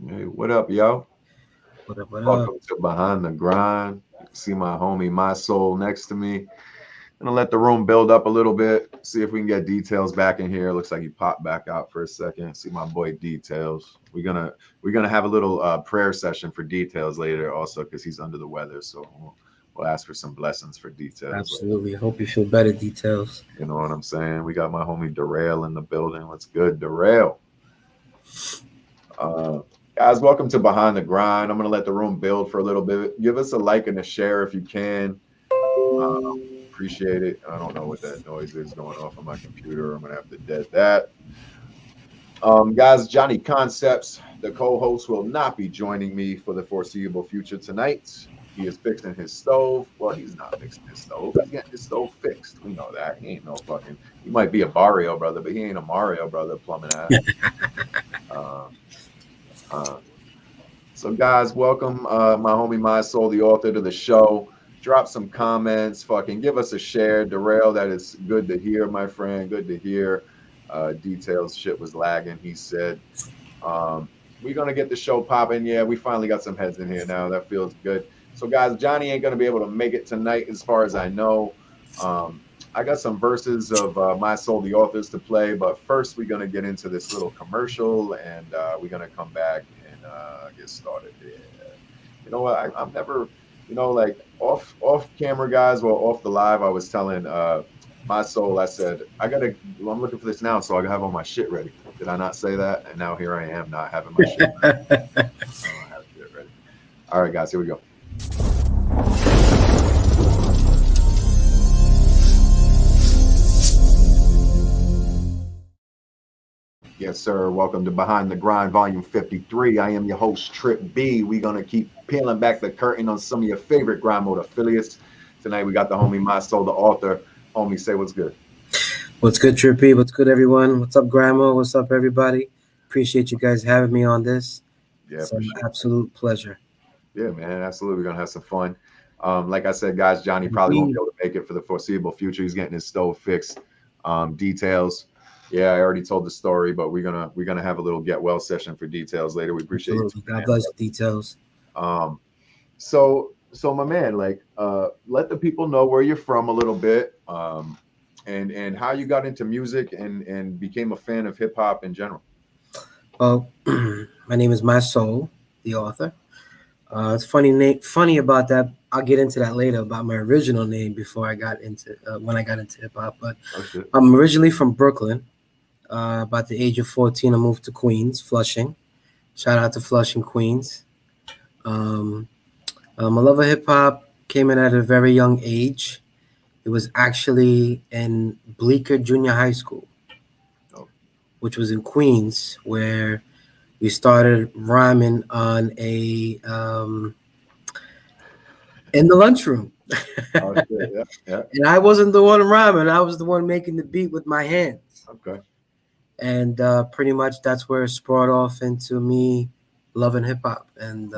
Hey, what up, yo? What up, what up? Welcome to Behind the Grind. You can see my homie My Soul next to me. Gonna let the room build up a little bit. See if we can get details back in here. Looks like he popped back out for a second. See my boy Details. We're gonna have a little prayer session for Details later, also because he's under the weather. So we'll ask for some blessings for Details later. Absolutely. Hope you feel better. Details. You know what I'm saying? We got my homie Darrell in the building. What's good, Darrell? Uh, Guys, welcome to Behind the Grind. I'm going to let the room build for a little bit. Give us a like and a share if you can. Uh, Appreciate it. I don't know what that noise is going off on my computer. I'm going to have to dead that. Guys, Johnny Concepts, the co-host, will not be joining me for the foreseeable future tonight. He is fixing his stove. Well, he's not fixing his stove. He's getting his stove fixed. We know that. He ain't no fucking. He might be a Barrio brother, but he ain't a Mario brother plumbing ass. Uh, uh, So, guys, welcome my homie, My Soul, the author, to the show. Drop some comments, fucking give us a share. Darrell, that is good to hear, my friend. Good to hear. Details shit was lagging, he said. We're going to get the show popping. Yeah, we finally got some heads in here now. That feels good. So, guys, Johnny ain't going to be able to make it tonight, as far as I know. I got some verses of My Soul, the authors to play, but first we're going to get into this little commercial, and we're going to come back and get started. Yeah. You know what? I'm never, like off camera, guys, or off the live. I was telling My Soul, I said, I'm looking for this now, so I can have all my shit ready. Did I not say that? And now here I am not having my shit ready. I don't have shit ready. All right, guys, here we go. Yes, sir. Welcome to Behind the Grind, Volume 53. I am your host, Trip B. We're going to keep peeling back the curtain on some of your favorite grind mode affiliates. Tonight, we got the homie, My Soul, the author. Homie, say what's good. What's good, Trippy? What's good, everyone? What's up, Grandma? What's up, everybody? Appreciate you guys having me on this. Yeah, It's for an sure. absolute pleasure. Yeah, man, absolutely. We're going to have some fun. Like I said, guys, Johnny probably won't be able to make it for the foreseeable future. He's getting his stove fixed. Details. Yeah, I already told the story, but we're gonna have a little get well session for Details later. We appreciate you. Absolutely. God bless the details. Um, so my man, like, let the people know where you're from a little bit, and how you got into music and became a fan of hip hop in general. Well, my name is My Soul, the author. It's funny about that. I'll get into that later about my original name before I got into when I got into hip hop. But Oh shit. I'm originally from Brooklyn. About the age of 14, I moved to Queens, Flushing. Shout out to Flushing, Queens. Um, my love of hip hop came in at a very young age. It was actually in Bleecker Junior High School, Oh, which was in Queens, where we started rhyming on in the lunchroom. oh shit. Yeah, yeah. And I wasn't the one rhyming; I was the one making the beat with my hands. Okay. And pretty much that's where it sprawled off into me loving hip hop and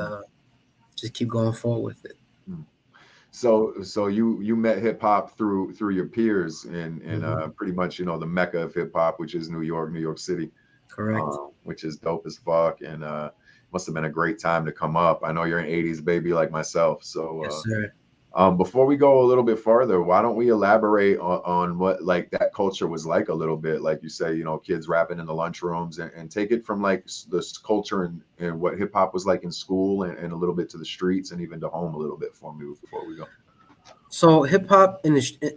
just keep going forward with it. Hmm. So you met hip hop through your peers in Mhm. pretty much the mecca of hip hop, which is New York City, Correct. which is dope as fuck, and must have been a great time to come up. I know you're an '80s baby like myself, so Yes, sir. before we go a little bit farther, why don't we elaborate on what like that culture was like a little bit? Like you say, kids rapping in the lunchrooms, and take it from like this culture and what hip hop was like in school, and a little bit to the streets and even to home a little bit for me before we go. So hip hop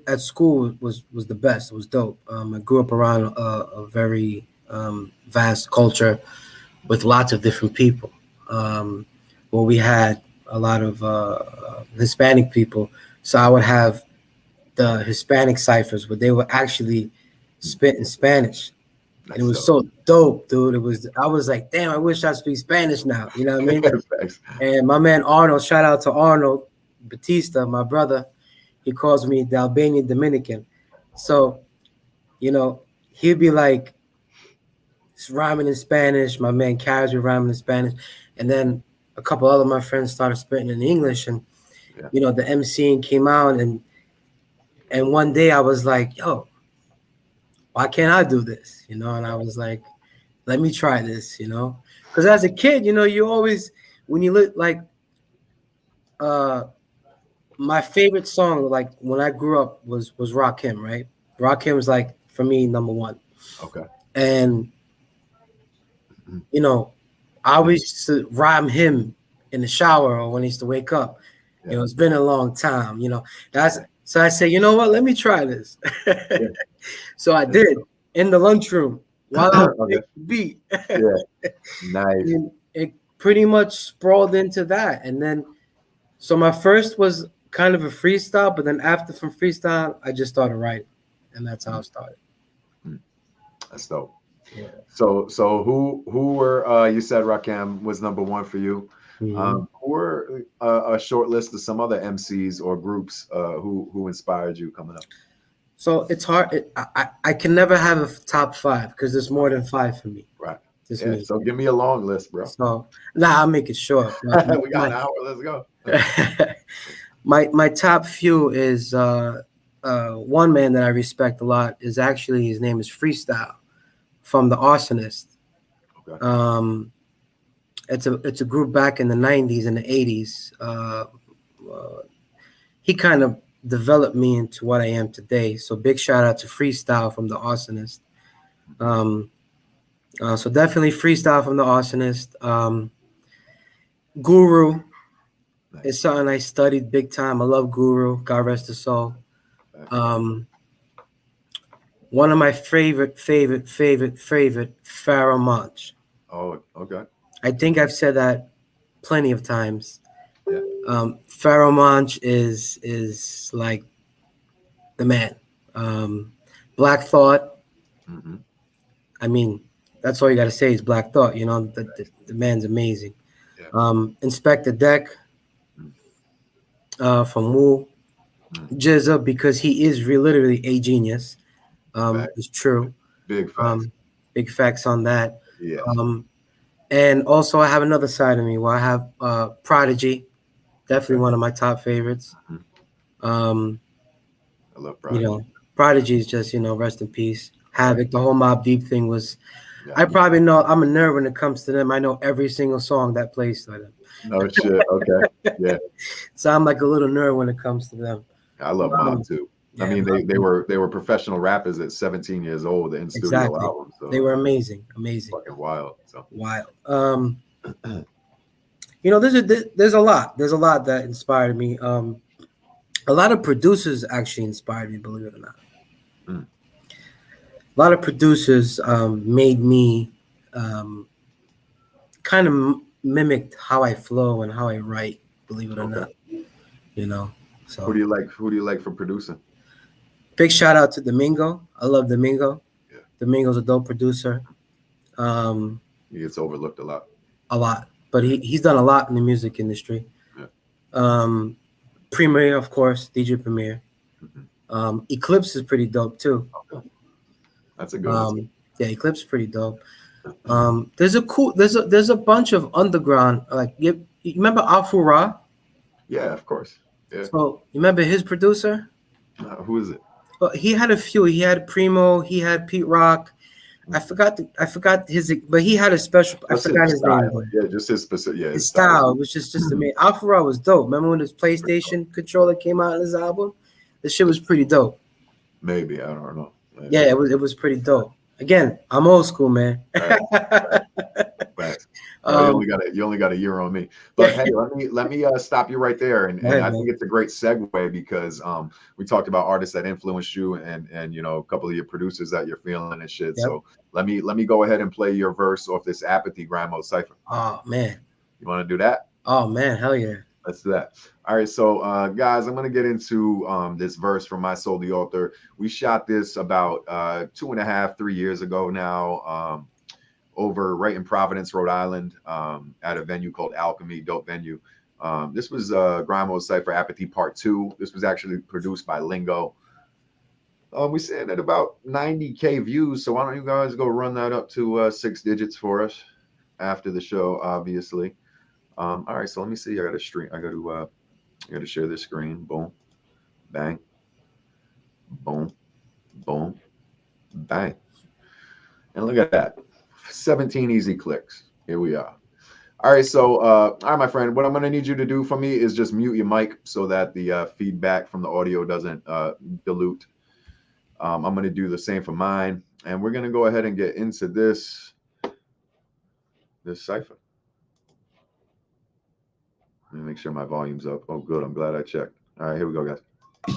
at school was the best. It was dope. I grew up around a very vast culture with lots of different people. Um, where we had a lot of Hispanic people, so I would have the Hispanic ciphers where they were actually spit in Spanish. And it That's was dope. so dope, dude. I was like, damn, I wish I speak Spanish now. You know what I mean? Thanks. And my man Arnold, shout out to Arnold Batista, my brother. He calls me the Albanian Dominican. So, you know, he'd be like rhyming in Spanish. My man carries me rhyming in Spanish. And then a couple other my friends started spitting in English. And, Yeah. the MCing came out. And one day I was like, yo, why can't I do this? And I was like, let me try this, Because as a kid, you know, you always when you look like my favorite song, like when I grew up, was Rakim, right? Rakim was like for me number one, Okay. and Mhm. you know, I always used to rhyme him in the shower or when he used to wake up. Yeah. You know, it's been a long time. You know, that's so I say, you know what? Let me try this. Yeah. So I That's did dope. in the lunchroom while I was Okay. making the beat. Yeah. Nice. And it pretty much sprawled into that. And then, so my first was kind of a freestyle, but then after from freestyle, I just started writing, and that's how Mm, it started. mm. That's dope. Yeah. So who were you said Rakim was number one for you? Mhm. Who were a short list of some other MCs or groups who inspired you coming up? So it's hard. I can never have a top five because there's more than five for me. Right. Just Yeah. me. So give me a long list, bro. So nah, I'll make it short. We got an hour. Let's go. My top few is one man that I respect a lot is actually his name is Freestyle from the Arsonist. Okay. It's a group back in the 90s and the 80s. He kind of developed me into what I am today. So big shout out to Freestyle from the Arsonist. Um, so definitely Freestyle from the Arsonist. Guru is Nice. something I studied big time. I love Guru. God rest his soul. Okay. Um, one of my favorite Pharaoh Monch. Oh, okay. I think I've said that plenty of times. Yeah. Pharaoh Monch is like the man. Um, Black Thought. Hmm. I mean, that's all you got to say is Black Thought. You know, the man's amazing. Yeah. Inspector Deck Mm. from Wu. Mm. Jizza because he is literally a genius. Fact. It's true. Big facts. Um, big facts on that. Yes. And also, I have another side of me where I have Prodigy, definitely Okay. one of my top favorites. Mhm. Um, I love you Prodigy. know, Prodigy is just, you know, rest in peace. Right. Havoc, the whole Mob Deep thing was. Yeah. I probably know. I'm a nerd when it comes to them. I know every single song that plays for them. No shit. Okay. Yeah. So I'm like a little nerd when it comes to them. I love Mob Um, too. I yeah, mean, Mobb they Deep, were professional rappers at 17 years old in studio exactly. albums. They So were it's amazing, amazing, fucking wild. So wild. You know, there's a lot that inspired me. A lot of producers actually inspired me, believe it or not. mm, A lot of producers made me um, kind of mimicked how I flow and how I write, believe it or okay. not. You know, Who so do you like? Who do you like for producing? big shout out to Domingo. I love Domingo. Yeah. Domingo's a dope producer. Um, He gets overlooked a lot. a lot, but Yeah. he's done a lot in the music industry. Yeah. Um, Premier, of course, DJ Premier. Hmm. Eclipse is pretty dope too. Okay. That's a good one too. Um, yeah, Eclipse is pretty dope. There's a bunch of underground like you remember Alfu Ra? Yeah, of course. Yeah. So you remember his producer? Who is it? Well, he had a few. He had Primo. He had Pete Rock. Mm. I forgot his, but he had a special. I Just forgot his his name. style. Yeah, just his specific. Yeah, His his style. style, which is just amazing. Alfu Ra was dope. Remember when his PlayStation controller came out in his album? The shit was pretty dope. Maybe I don't know. Yeah, it was pretty dope. Again, I'm old school, man. Right. Right. Facts. Bro, um, you only got a year on me. But hey, let me stop you right there. And go ahead, I man. think it's a great segue because we talked about artists that influenced you and you know a couple of your producers that you're feeling and shit. Yep. So let me go ahead and play your verse off this Apathy Grandma Cypher. Oh man. You want to do that? Oh man, hell yeah. Let's do that. All right, so guys, I'm gonna get into this verse from My Soul the Author. We shot this about 2.5, 3 years ago now. Over right in Providence, Rhode Island, at a venue called Alchemy, dope venue. This was Grimo Cypher Apathy Part 2. This was actually produced by Lingo. We sitting at about 90K views, so why don't you guys go run that up to 6 digits for us after the show, obviously. All right, so let me see. I got to stream. I got to share this screen. Boom, bang, boom, boom, bang, and look at that. 17 easy clicks. Here we are. All right, so all right, my friend, what I'm gonna need you to do for me is just mute your mic so that the feedback from the audio doesn't dilute. I'm gonna do the same for mine, and we're gonna go ahead and get into this cipher. Let me make sure my volume's up. Oh, good. I'm glad I checked. All right, here we go, guys.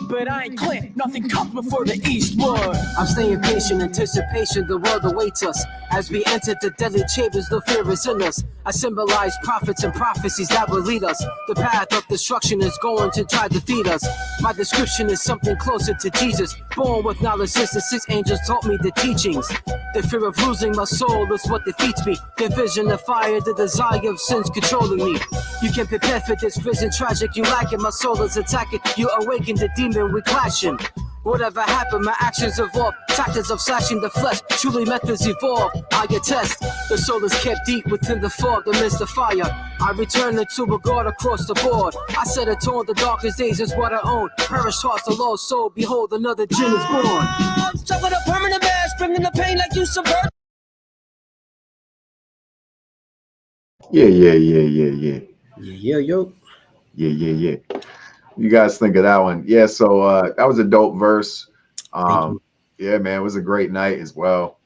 But I ain't Clint, nothing comes before the Eastwood. I'm staying patient, anticipation, the world awaits us. As we enter the deadly chambers, no fear is in us. I symbolize prophets and prophecies that will lead us. The path of destruction is going to try to feed us. My description is something closer to Jesus. Born with knowledge since the 6 angels taught me the teachings. The fear of losing my soul is what defeats me. The vision, the fire, the desire of sins controlling me. You can prepare for this vision, tragic, you lack it. My soul is attacking, you awaken the demon, we clashing. Whatever happened, my actions evolve. Tactics of slashing the flesh, truly methods evolve. I attest, the soul is kept deep within the fog, amidst the fire. I return it to a God across the board. I set a tone, the darkest days is what I own. Perish hearts, the lost soul, behold, another gin is born. Suffer the permanent mass, bringing the pain like you subvert. Yeah. Yo. You guys think of that one? Yeah. So that was a dope verse. Thank you. Yeah, man, it was a great night as well.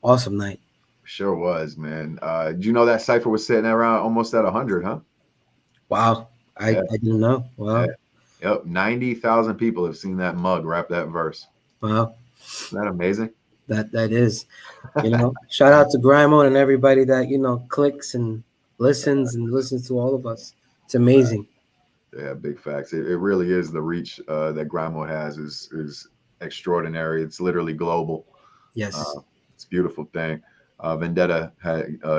Awesome night. Sure was, man. Did you know that Cypher was sitting around almost at 100, huh? Wow. I didn't know. Wow. Yeah. Yep. 90,000 people have seen that mug rap that verse. Wow. Isn't that amazing? That is. You know, shout out to Grimo and everybody that, you know, clicks and listens to all of us. It's amazing. Yeah, big facts. It really is. The reach that Grimo has is extraordinary. It's literally global. Yes. It's a beautiful thing. Vendetta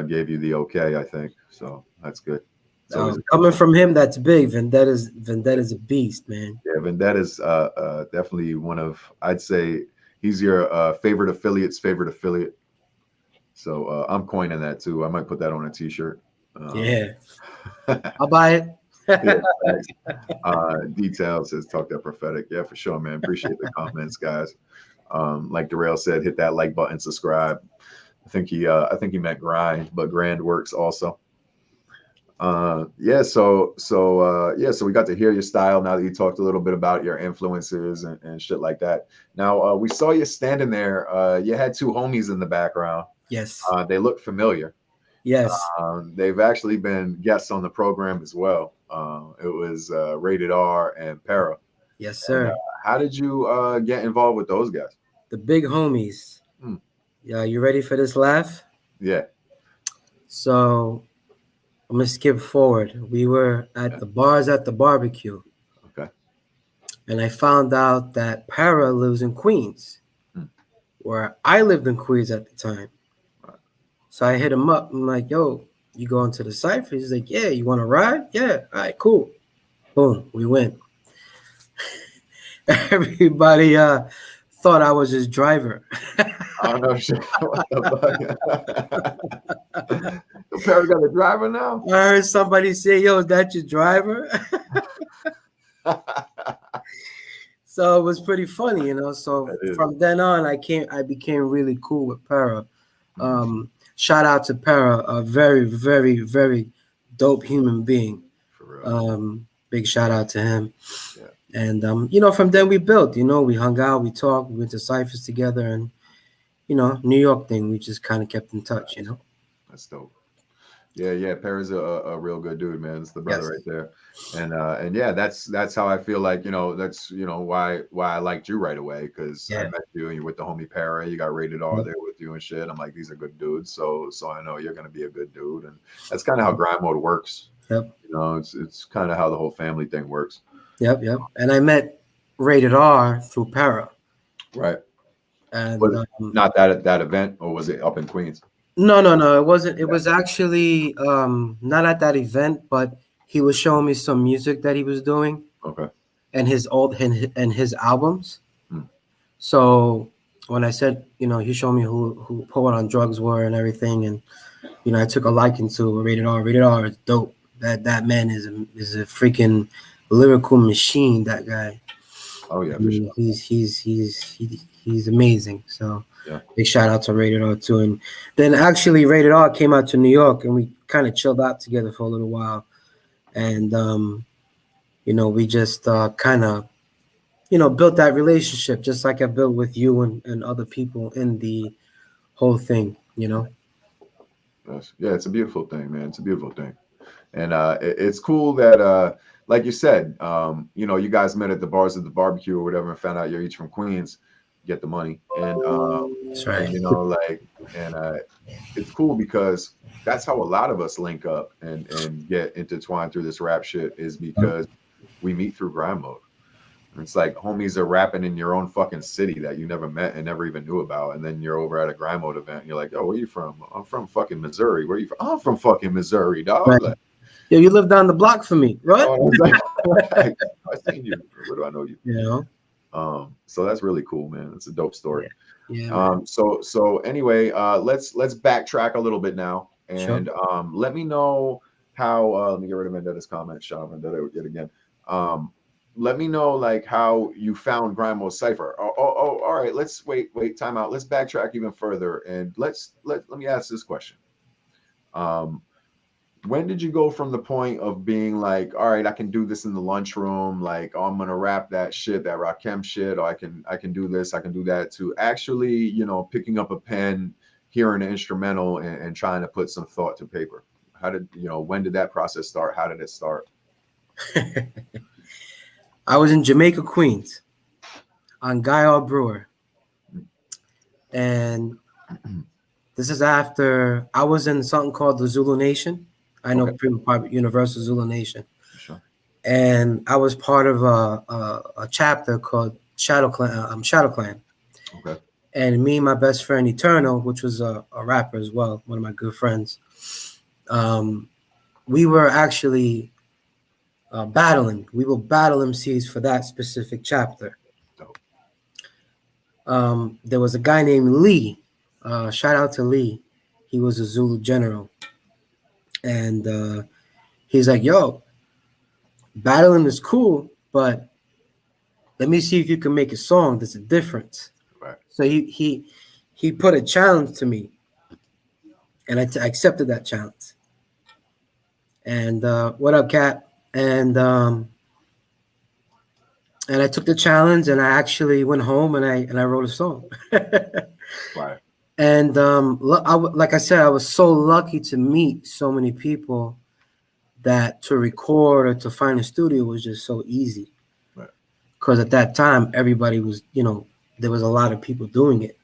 gave you the okay, I think. So that's good. Coming from him, that's big. Vendetta's a beast, man. Yeah, Vendetta's definitely one of, I'd say, he's your favorite affiliate's favorite affiliate. So I'm coining that too. I might put that on a t-shirt. Yeah. I'll buy it. Details says talk that prophetic. Yeah, for sure, man. Appreciate the comments, guys. Like Darrell said, hit that like button, subscribe. I think he meant grind, but grand works also. So we got to hear your style now that you talked a little bit about your influences and shit like that. Now we saw you standing there. You had two homies in the background. Yes. They look familiar. Yes. They've actually been guests on the program as well. It was Rated R and Para. Yes, sir. And, how did you get involved with those guys? The big homies. Yeah, you ready for this laugh? Yeah. So I'm gonna skip forward. We were at the bars at the barbecue. Okay. And I found out that Para lives in Queens, where I lived in Queens at the time. Right. So I hit him up. I'm like, yo, you going to the Cypher? He's like, yeah, you want to ride? Yeah. All right, cool. Boom, we went. Everybody thought I was his driver. Oh no shit. What the fuck? The Para got a driver now? I heard somebody say, yo, is that your driver? So it was pretty funny, you know. So from then on, I became really cool with Para. Shout out to Para, a very, very, very dope human being. For real. Big shout out to him. Yeah. And you know, from then we built, you know, we hung out, we talked, we went to Cyphers together, and you know, New York thing, we just kind of kept in touch, you know. That's dope. Yeah. Para's a real good dude, man. It's the brother right there. And yeah, that's how I feel like, you know, that's, you know, why I liked you right away, because I met you and you're with the homie Para, you got Rated R there with you and shit. I'm like, these are good dudes, so I know you're gonna be a good dude, and that's kind of how grind mode works. Yep. You know, it's kind of how the whole family thing works. Yep. And I met Rated R through Para. Right. And not that event, or was it up in Queens? No, it wasn't. It was actually not at that event, but he was showing me some music that he was doing. Okay. And his his albums. So when I said, you know, he showed me who Poet on Drugs were and everything, and you know, I took a liking to Rated R. Rated R is dope. That man is a freaking lyrical machine. That guy. Oh yeah, for sure. He's amazing. So Yeah. Big shout out to Rated R too. And then actually Rated R came out to New York and we kind of chilled out together for a little while. And you know, we just kind of, you know, built that relationship just like I built with you and other people in the whole thing, you know. Yes. Yeah, it's a beautiful thing, man. It's a beautiful thing. And it's cool that like you said, you know, you guys met at the bars of the barbecue or whatever and found out you're each from Queens, get the money. And That's right. and, you know, like, and it's cool because that's how a lot of us link up and get intertwined through this rap shit, is because we meet through grind mode. It's like homies are rapping in your own fucking city that you never met and never even knew about. And then you're over at a grind mode event and you're like, oh, where you from? I'm from fucking Missouri. Where you from? I'm from fucking Missouri, dog. Right. Like, Yeah, you live down the block from me, right? I seen you. Where do I know you? You know? So that's really cool, man. It's a dope story. Yeah. So anyway, let's backtrack a little bit now. And let me know how let me get rid of Vendetta's comment, Sean Vendetta yet again. Let me know like how you found Grind Mode Cypher. Oh, all right. Let's wait, time out. Let's backtrack even further and let me ask this question. When did you go from the point of being like, all right, I can do this in the lunchroom, like, oh, I'm gonna rap that shit, that Rakim shit, or I can do this, I can do that, to actually, you know, picking up a pen, hearing an instrumental and trying to put some thought to paper? How did, you know, when did that process start? How did it start? I was in Jamaica, Queens, on Guy R. Brewer. And this is after I was in something called the Zulu Nation. I know people probably Universal Zulu Nation. Sure. And I was part of a chapter called Shadow Clan. Okay. And me and my best friend Eternal, which was a rapper as well, one of my good friends, we were actually battling. We will battle MCs for that specific chapter. There was a guy named Lee. Shout out to Lee. He was a Zulu general. And he's like, yo, battling is cool, but let me see if you can make a song that's a difference. Right. So he put a challenge to me, and I accepted that challenge. And what up, Cat? And I took the challenge, and I actually went home and I wrote a song. Right. And like I said, I was so lucky to meet so many people that to record or to find a studio was just so easy. Right. Because at that time, everybody was, you know, there was a lot of people doing it.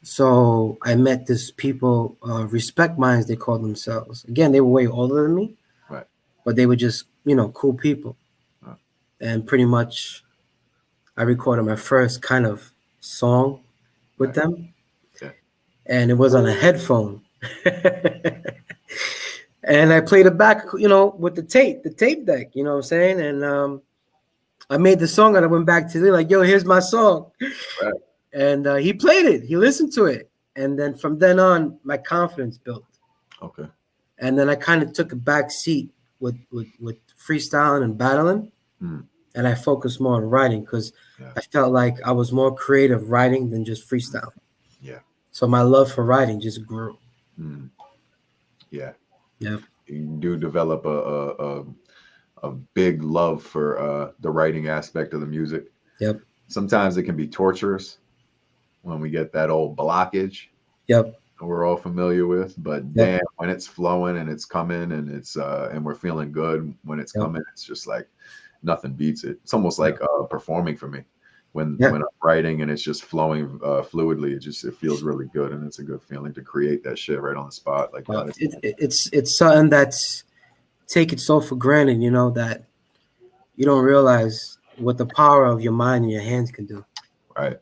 So I met this people, Respect Minds, they called themselves. Again, they were way older than me. Right. But they were just, you know, cool people. Right. And pretty much I recorded my first kind of song with them. And it was on a headphone. And I played it back, you know, with the tape deck, you know what I'm saying? And I made the song and I went back to Lee, like, yo, here's my song. Right. And he played it. He listened to it. And then from then on, my confidence built. Okay. And then I kind of took a back seat with freestyling and battling. And I focused more on writing because I felt like I was more creative writing than just freestyling. Yeah. So my love for writing just grew. Yeah. Yeah. You do develop a big love for the writing aspect of the music. Yep. Sometimes it can be torturous when we get that old blockage. Yep. We're all familiar with, but damn, when it's flowing and it's coming and it's and we're feeling good when it's coming, it's just like nothing beats it. It's almost like performing for me. When I'm writing and it's just flowing fluidly, it feels really good, and it's a good feeling to create that shit right on the spot like that. It's something that's taken so for granted, you know, that you don't realize what the power of your mind and your hands can do. Right,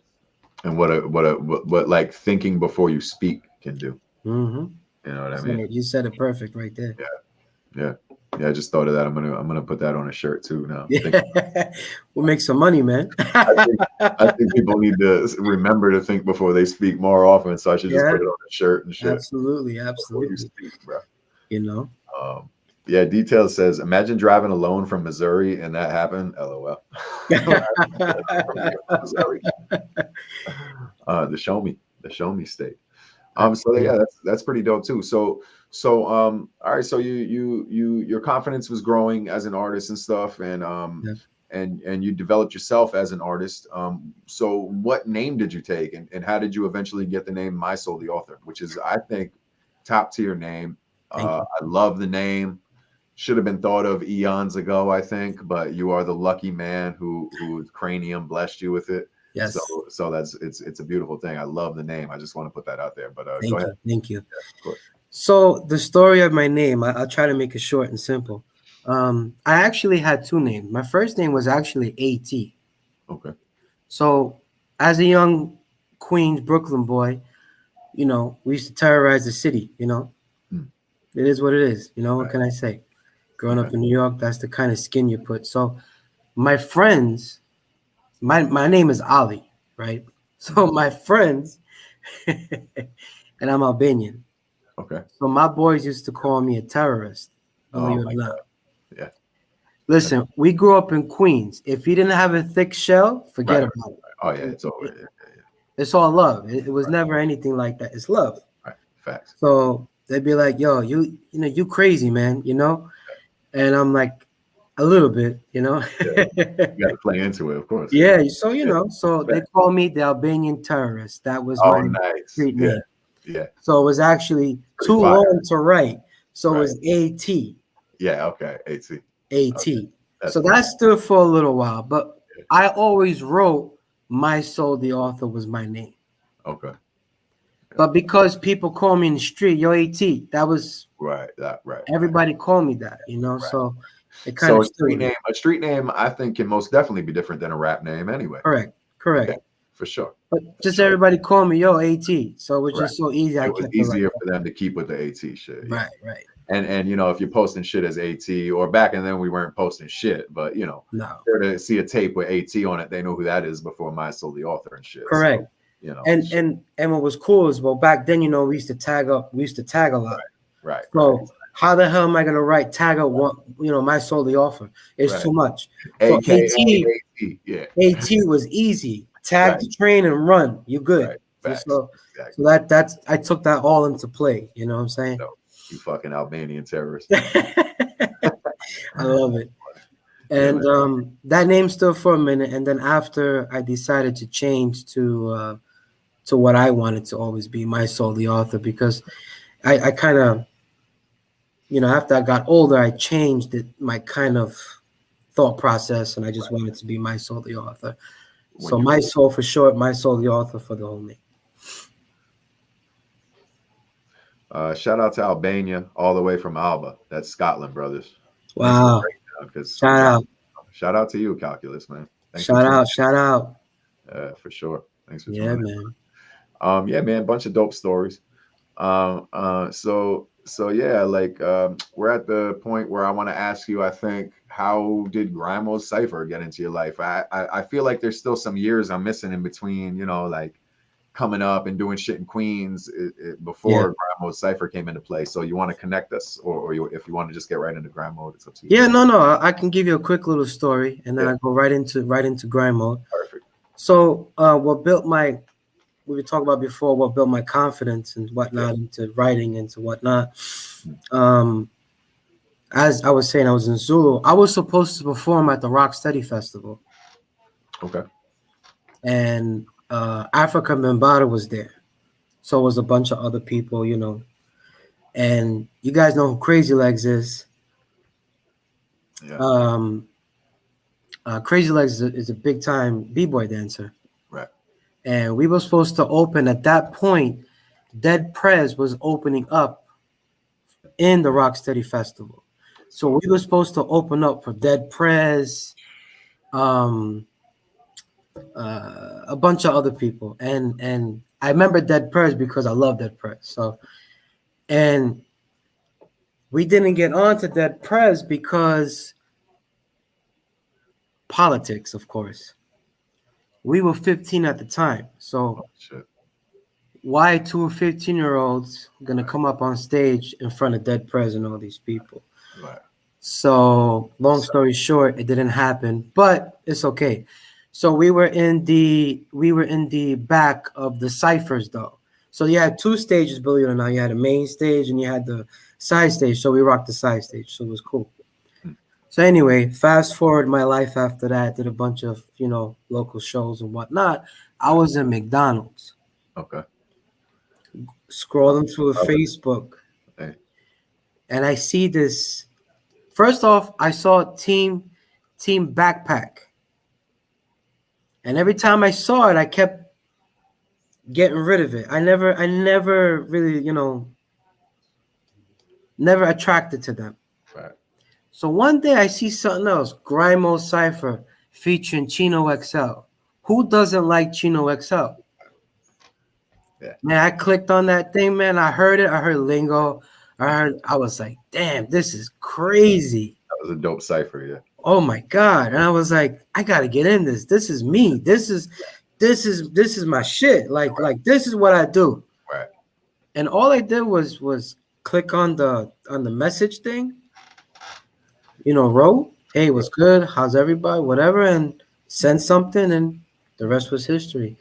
and what like thinking before you speak can do. You know what I mean? You said it perfect right there. Yeah. I just thought of that. I'm gonna put that on a shirt too now. We'll make some money, man. I think people need to remember to think before they speak more often. So I should just put it on a shirt and shit. Absolutely. You speak, bro. You know. Details says, imagine driving alone from Missouri and that happened. LOL. The show me. The Show Me State. That's So great. yeah, that's pretty dope too. All right. So your confidence was growing as an artist and stuff, and Yeah. and you developed yourself as an artist. So what name did you take, and how did you eventually get the name My Soul the Author, which is, I think, top tier name. Thank you. I love the name. Should have been thought of eons ago, I think, but you are the lucky man whose cranium blessed you with it. Yes. So it's a beautiful thing. I love the name. I just want to put that out there. But go Thank ahead. you. Thank you. Yeah, of course. So the story of my name, I'll try to make it short and simple. I actually had two names. My first name was actually AT. Okay. So as a young Queens, Brooklyn boy, you know, we used to terrorize the city, you know. It is what it is. You know, what can I say? Growing up in New York, that's the kind of skin you put. So my friends, my name is Ali, right? So my friends, and I'm Albanian. Okay. So my boys used to call me a terrorist, believe Oh it my or not. God. Yeah. Listen, we grew up in Queens. If you didn't have a thick shell, forget Right. about it. Oh yeah, it's over. Yeah. It's all love. It was never anything like that. It's love. Right. Facts. So they'd be like, "Yo, you know, you crazy, man," you know, and I'm like, a little bit, you know. Yeah. You got to play into it, of course. Yeah. So you know, so they call me the Albanian terrorist. That was my Nice. street name. Yeah. So it was actually Pretty too fire. long to write. So Right. it was AT. Yeah. Okay. AT. AT. Okay. So that stood for a little while, but I always wrote My Soul the Author was my name. Okay. But because people call me in the street, yo, AT, that was Right. That right. everybody called me that, you know. Right. So it kind So of a street name, I think, can most definitely be different than a rap name anyway. Correct. Yeah, for sure. But just everybody called me, yo, AT. So it was just so easy. It was easier for them to keep with the AT shit. Yeah. Right. And you know, if you're posting shit as AT, or back and then we weren't posting shit, but you know, they're to see a tape with AT on it, they know who that is before My Soul the Author and shit. Correct. So, you know, and what was cool is, well, back then, you know, we used to tag a lot. Right. So how the hell am I gonna write tag up one, you know, My Soul the Author? It's too much. So AT was easy. Tag the train and run. You good. Right. So that's I took that all into play. You know what I'm saying? No, you fucking Albanian terrorist. I love it. And that name stood for a minute, and then after I decided to change to what I wanted to always be, My Soul the Author, because I kind of, you know, after I got older, I changed my kind of thought process, and I just wanted to be My Soul the Author. So My Soul for short, My Soul the Author for the whole name. Shout out to Albania, all the way from Alba. That's Scotland, brothers. Wow. Shout out to you, Calculus, man. Thanks shout out. For sure. Thanks for tuning in. Yeah, man. Bunch of dope stories. So yeah, like we're at the point where I want to ask you, I think, how did Grimo's Cypher get into your life? I feel like there's still some years I'm missing in between, you know, like coming up and doing shit in Queens before Grimo's Cypher came into play. So you want to connect us, or if you want to just get right into grind mode, it's up to you. Yeah, no, I can give you a quick little story, and then I go right into grind mode. Perfect. So what built my, we were talking about before, what built my confidence and whatnot into writing and to whatnot. As I was saying, I was in Zulu. I was supposed to perform at the Rocksteady Festival. Okay. And Africa Mbata was there. So was a bunch of other people, you know. And you guys know who Crazy Legs is. Yeah. Crazy Legs is a big time b-boy dancer. Right. And we were supposed to open at that point. Dead Prez was opening up in the Rocksteady Festival. So we were supposed to open up for Dead Prez, a bunch of other people. And I remember Dead Prez because I love Dead Prez. So, and we didn't get on to Dead Prez because politics, of course. We were 15 at the time. So why two 15-year-olds going to come up on stage in front of Dead Prez and all these people? Right. So long story short, it didn't happen, but it's okay. So we were in the back of the Cyphers though. So you had two stages, believe it or not. You had a main stage and you had the side stage. So we rocked the side stage. So it was cool. So anyway, fast forward my life after that, did a bunch of, local shows and whatnot. I was in McDonald's. Okay. Scrolling through Facebook. Hey. And I see this. First off, I saw Team Backpack. And every time I saw it, I kept getting rid of it. I never really, never attracted to them. Right. So one day I see something else, Grimo Cypher featuring Chino XL. Who doesn't like Chino XL? Yeah. Man, I clicked on that thing, man. I heard it. I heard lingo. I was like, damn, this is crazy. That was a dope cipher, yeah. Oh my God. And I was like, I gotta get in this. This is me. This is my shit. Like this is what I do. Right. And all I did was click on the message thing, wrote, hey, what's good? How's everybody? Whatever, and send something, and the rest was history.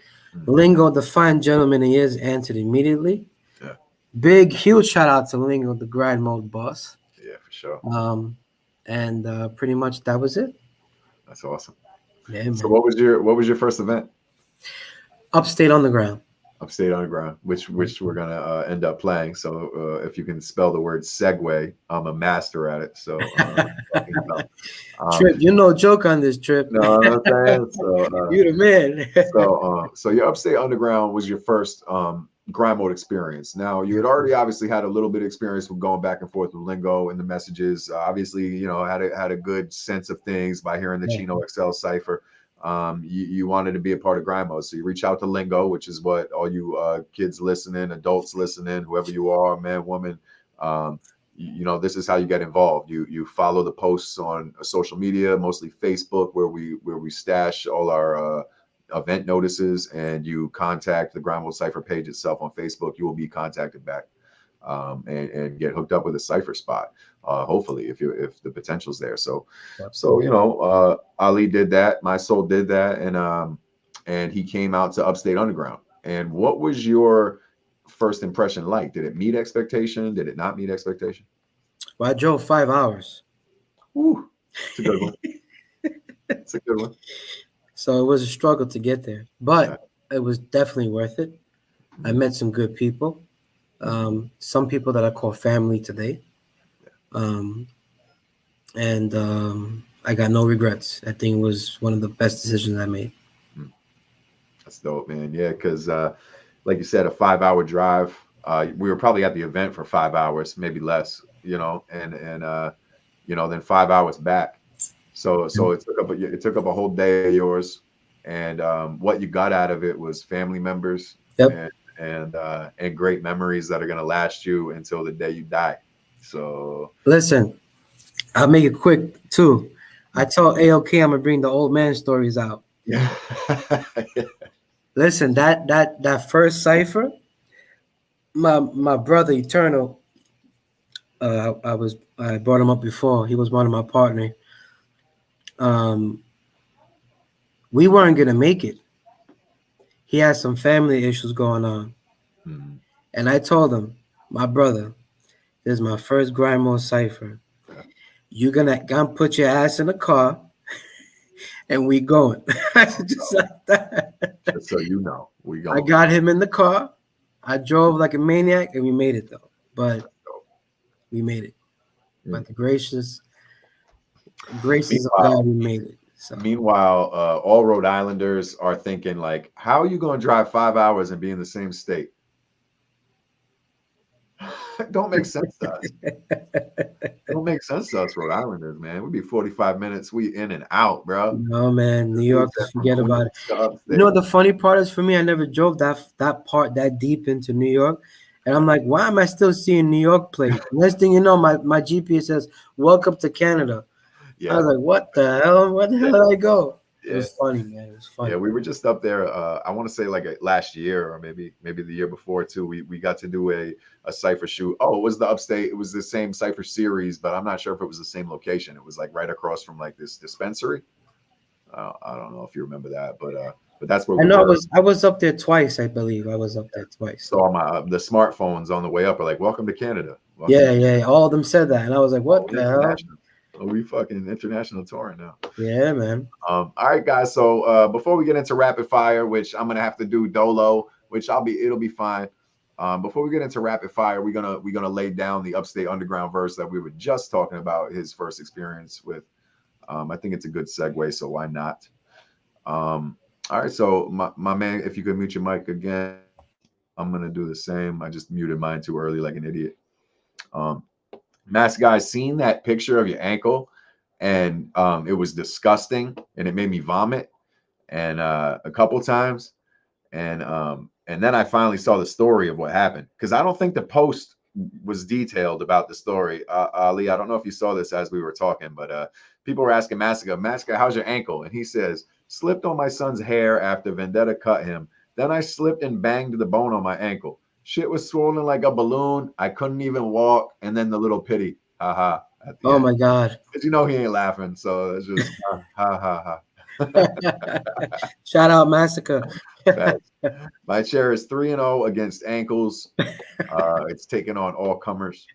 Lingo, the fine gentleman he is, answered immediately. Yeah. Big, huge shout out to Lingo, the grind mode boss. Yeah, for sure. And pretty much that was it. That's awesome. Yeah, man. So what was your first event? Upstate Underground. Upstate Underground, which we're gonna end up playing. So if you can spell the word segue, I'm a master at it. So Trip, no joke on this, Trip. No, I'm saying? So, you the man. so your Upstate Underground was your first grind mode experience. Now you had already obviously had a little bit of experience with going back and forth with lingo and the messages. Obviously, had a good sense of things by hearing the Chino XL cipher. You wanted to be a part of grind mode, so you reach out to lingo, which is what all you kids listening, adults listening, whoever you are, man, woman, this is how you get involved. You follow the posts on social media, mostly Facebook, where we stash all our event notices, and you contact the grind mode cipher page itself on Facebook. You will be contacted back and get hooked up with a cipher spot. Hopefully, if the potential's there. So Ali did that. My Soul did that, and he came out to Upstate Underground. And what was your first impression like? Did it meet expectation? Did it not meet expectation? Well, I drove 5 hours. Ooh, it's a good one. It's a good one. So it was a struggle to get there, but it was definitely worth it. I met some good people. Some people that I call family today. I got no regrets. I think it was one of the best decisions I made. That's dope, man. Yeah, because like you said, a 5-hour drive. We were probably at the event for 5 hours, maybe less, and then 5 hours back. So it took up a whole day of yours, and what you got out of it was family members. Yep. And great memories that are going to last you until the day you die. So listen, I'll make it quick too. I told AOK I'm gonna bring the old man stories out. Yeah. Listen, that first cipher, my brother Eternal, I brought him up before. He was one of my partners. We weren't gonna make it. He had some family issues going on. Mm-hmm. And I told him, my brother, this is my first grind mode cipher. Yeah. You're gonna put your ass in the car and we going. Just like that. Just so you know, we going. I got him in the car. I drove like a maniac and we made it though. But we made it. Mm-hmm. But the graces of God, we made it. So. Meanwhile, all Rhode Islanders are thinking like, how are you going to drive 5 hours and be in the same state? Don't make sense to us. Don't make sense to us, Rhode Islanders, man. We'd be 45 minutes. We in and out, bro. No, man. New York, forget about it. You know what the funny part is for me? I never drove that part that deep into New York. And I'm like, why am I still seeing New York plates? Next thing you know, my GPS says, welcome to Canada. Yeah. I was like, what the hell? Where the hell did I go? Yeah. It was funny, man. It was funny. Yeah, we were just up there. I want to say like last year or maybe the year before too. We got to do a cipher shoot. Oh, it was the Upstate. It was the same cipher series, but I'm not sure if it was the same location. It was like right across from like this dispensary. I don't know if you remember that, but but that's where I we know were. I was up there twice, I believe. I was up there twice. So all my the smartphones on the way up are like, "Welcome to Canada." Welcome Yeah, to yeah. All of them said that, and I was like, Oh, "What we the hell?" international. Oh, we fucking international touring now. Yeah, man. All right, guys. So before we get into rapid fire, which I'm gonna have to do dolo, which it'll be fine. Before we get into rapid fire, we're gonna lay down the Upstate Underground verse that we were just talking about, his first experience with. I think it's a good segue, so why not? All right, so my man, if you could mute your mic again, I'm gonna do the same. I just muted mine too early, like an idiot. Mask guys, seen that picture of your ankle, and it was disgusting, and it made me vomit, and a couple times, and then I finally saw the story of what happened, because I don't think the post was detailed about the story. Ali, I don't know if you saw this as we were talking, but people were asking Massacre, how's your ankle? And he says, slipped on my son's hair after Vendetta cut him. Then I slipped and banged the bone on my ankle. Shit was swollen like a balloon. I couldn't even walk. And then the little pity, haha. Oh my God. Because you know he ain't laughing. So it's just ha ha ha. Shout out Massacre. My chair is 3-0 against ankles. It's taking on all comers.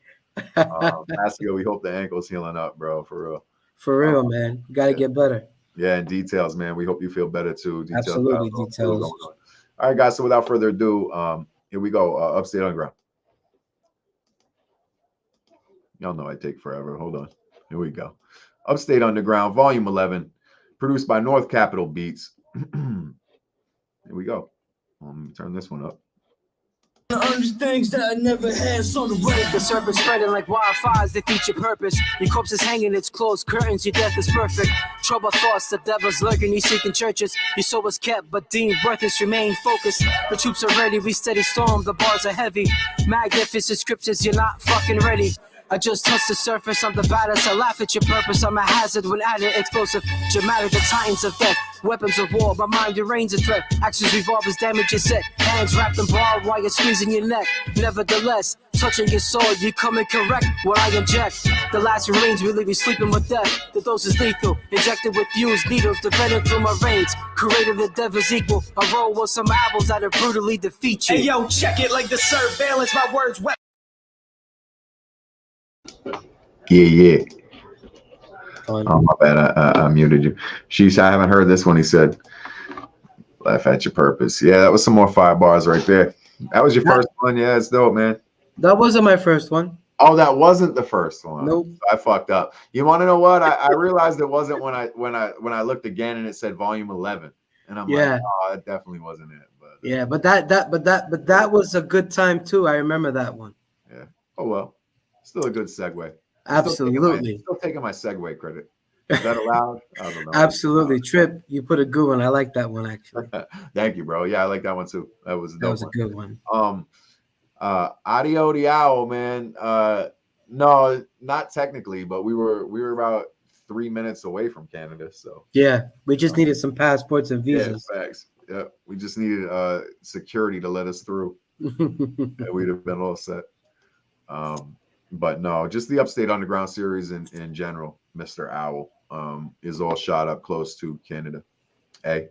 Massacre, we hope the ankle's healing up, bro. For real. For real, man. You gotta get better. Yeah, and details, man. We hope you feel better too. Details, absolutely, details. All right, guys. So without further ado, here we go. Upstate Underground. Y'all know I take forever. Hold on. Here we go. Upstate Underground, Volume 11, produced by North Capitol Beats. Here we go. Let me turn this one up. Things that I never had on the way. The serpent spreading like wildfires, they feature purpose. Your corpse is hanging, it's closed curtains, your death is perfect. Trouble thoughts, the devil's lurking, you seeking churches. Your soul was kept, but deemed worthless, remain focused. The troops are ready, we steady storm, the bars are heavy. Magnificent scriptures, you're not fucking ready. I just touch the surface, I'm the baddest, I laugh at your purpose. I'm a hazard when added explosive, dramatic, the titans of death. Weapons of war, my mind remains a threat. Actions revolve as damage is set. Hands wrapped in barbed wire, squeezing your neck. Nevertheless, touching your soul, you come and correct what I inject. The last remains, we leave you sleeping with death. The dose is lethal, injected with used needles, defending through my veins. Creative, the devil's equal. I roll with some apples that are brutally defeat you. Hey yo, check it like the surveillance, my words wet. Yeah. Oh, my bad. I muted you. I haven't heard this one. He said, laugh at your purpose. Yeah, that was some more fire bars right there. That was your first one. Yeah, it's dope, man. That wasn't my first one. Oh, that wasn't the first one. Nope. I fucked up. You want to know what? I realized it wasn't when I looked again and it said volume 11. And I'm like, oh, that definitely wasn't it. But yeah, but that was a good time too. I remember that one. Yeah. Oh well. Still a good segue. Absolutely. Still taking my segue credit. Is that allowed? I don't know. Absolutely. Trip, you put a good one. I like that one actually. Thank you, bro. Yeah, I like that one too. That was a good one. Audio Diao, man. No, not technically, but we were about 3 minutes away from Canada. So yeah, we just needed some passports and visas. Yeah, facts. Yeah, we just needed security to let us through. And we'd have been all set. But no, just the Upstate Underground series in general, Mr. Owl, is all shot up close to Canada. Hey.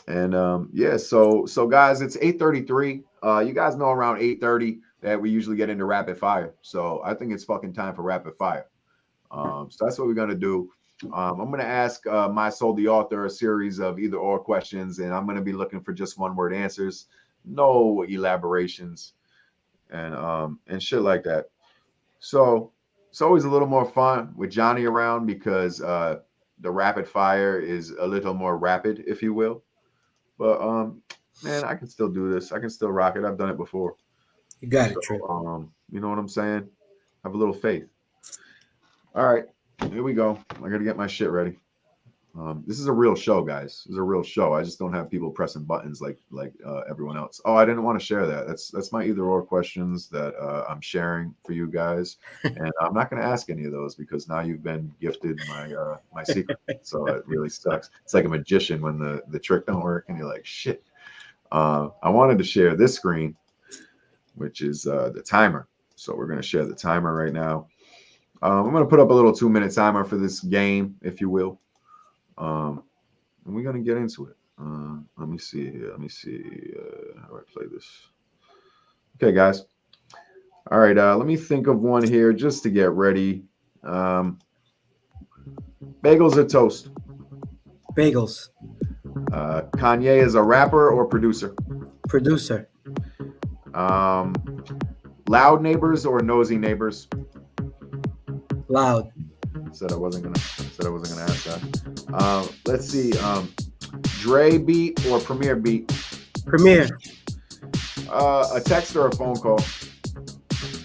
And yeah, so guys, it's 8:33. You guys know around 8:30 that we usually get into rapid fire. So I think it's fucking time for rapid fire. So that's what we're gonna do. I'm gonna ask MySoulTheAuthor a series of either or questions, and I'm gonna be looking for just one word answers, no elaborations. And shit like that. So it's always a little more fun with Johnny around because the rapid fire is a little more rapid, if you will. But man, I can still do this. I can still rock it. I've done it before. You got it, Trip. You know what I'm saying? Have a little faith. All right, here we go. I gotta get my shit ready. This is a real show, guys. This is a real show. I just don't have people pressing buttons like everyone else. Oh, I didn't want to share that. That's my either or questions that I'm sharing for you guys, and I'm not going to ask any of those because now you've been gifted my secret. So it really sucks. It's like a magician when the trick don't work, and you're like, shit. I wanted to share this screen, which is the timer. So we're going to share the timer right now. I'm going to put up a little 2-minute timer for this game, if you will. and we're gonna get into it. Let me see here. Let me see how do I play this. Okay, guys. All right. Let me think of one here just to get ready. Bagels or toast? Bagels. Kanye is a rapper or producer? Producer. Loud neighbors or nosy neighbors? Loud. Said I wasn't gonna ask that. Let's see. Dre beat or Premier beat? Premiere. A text or a phone call?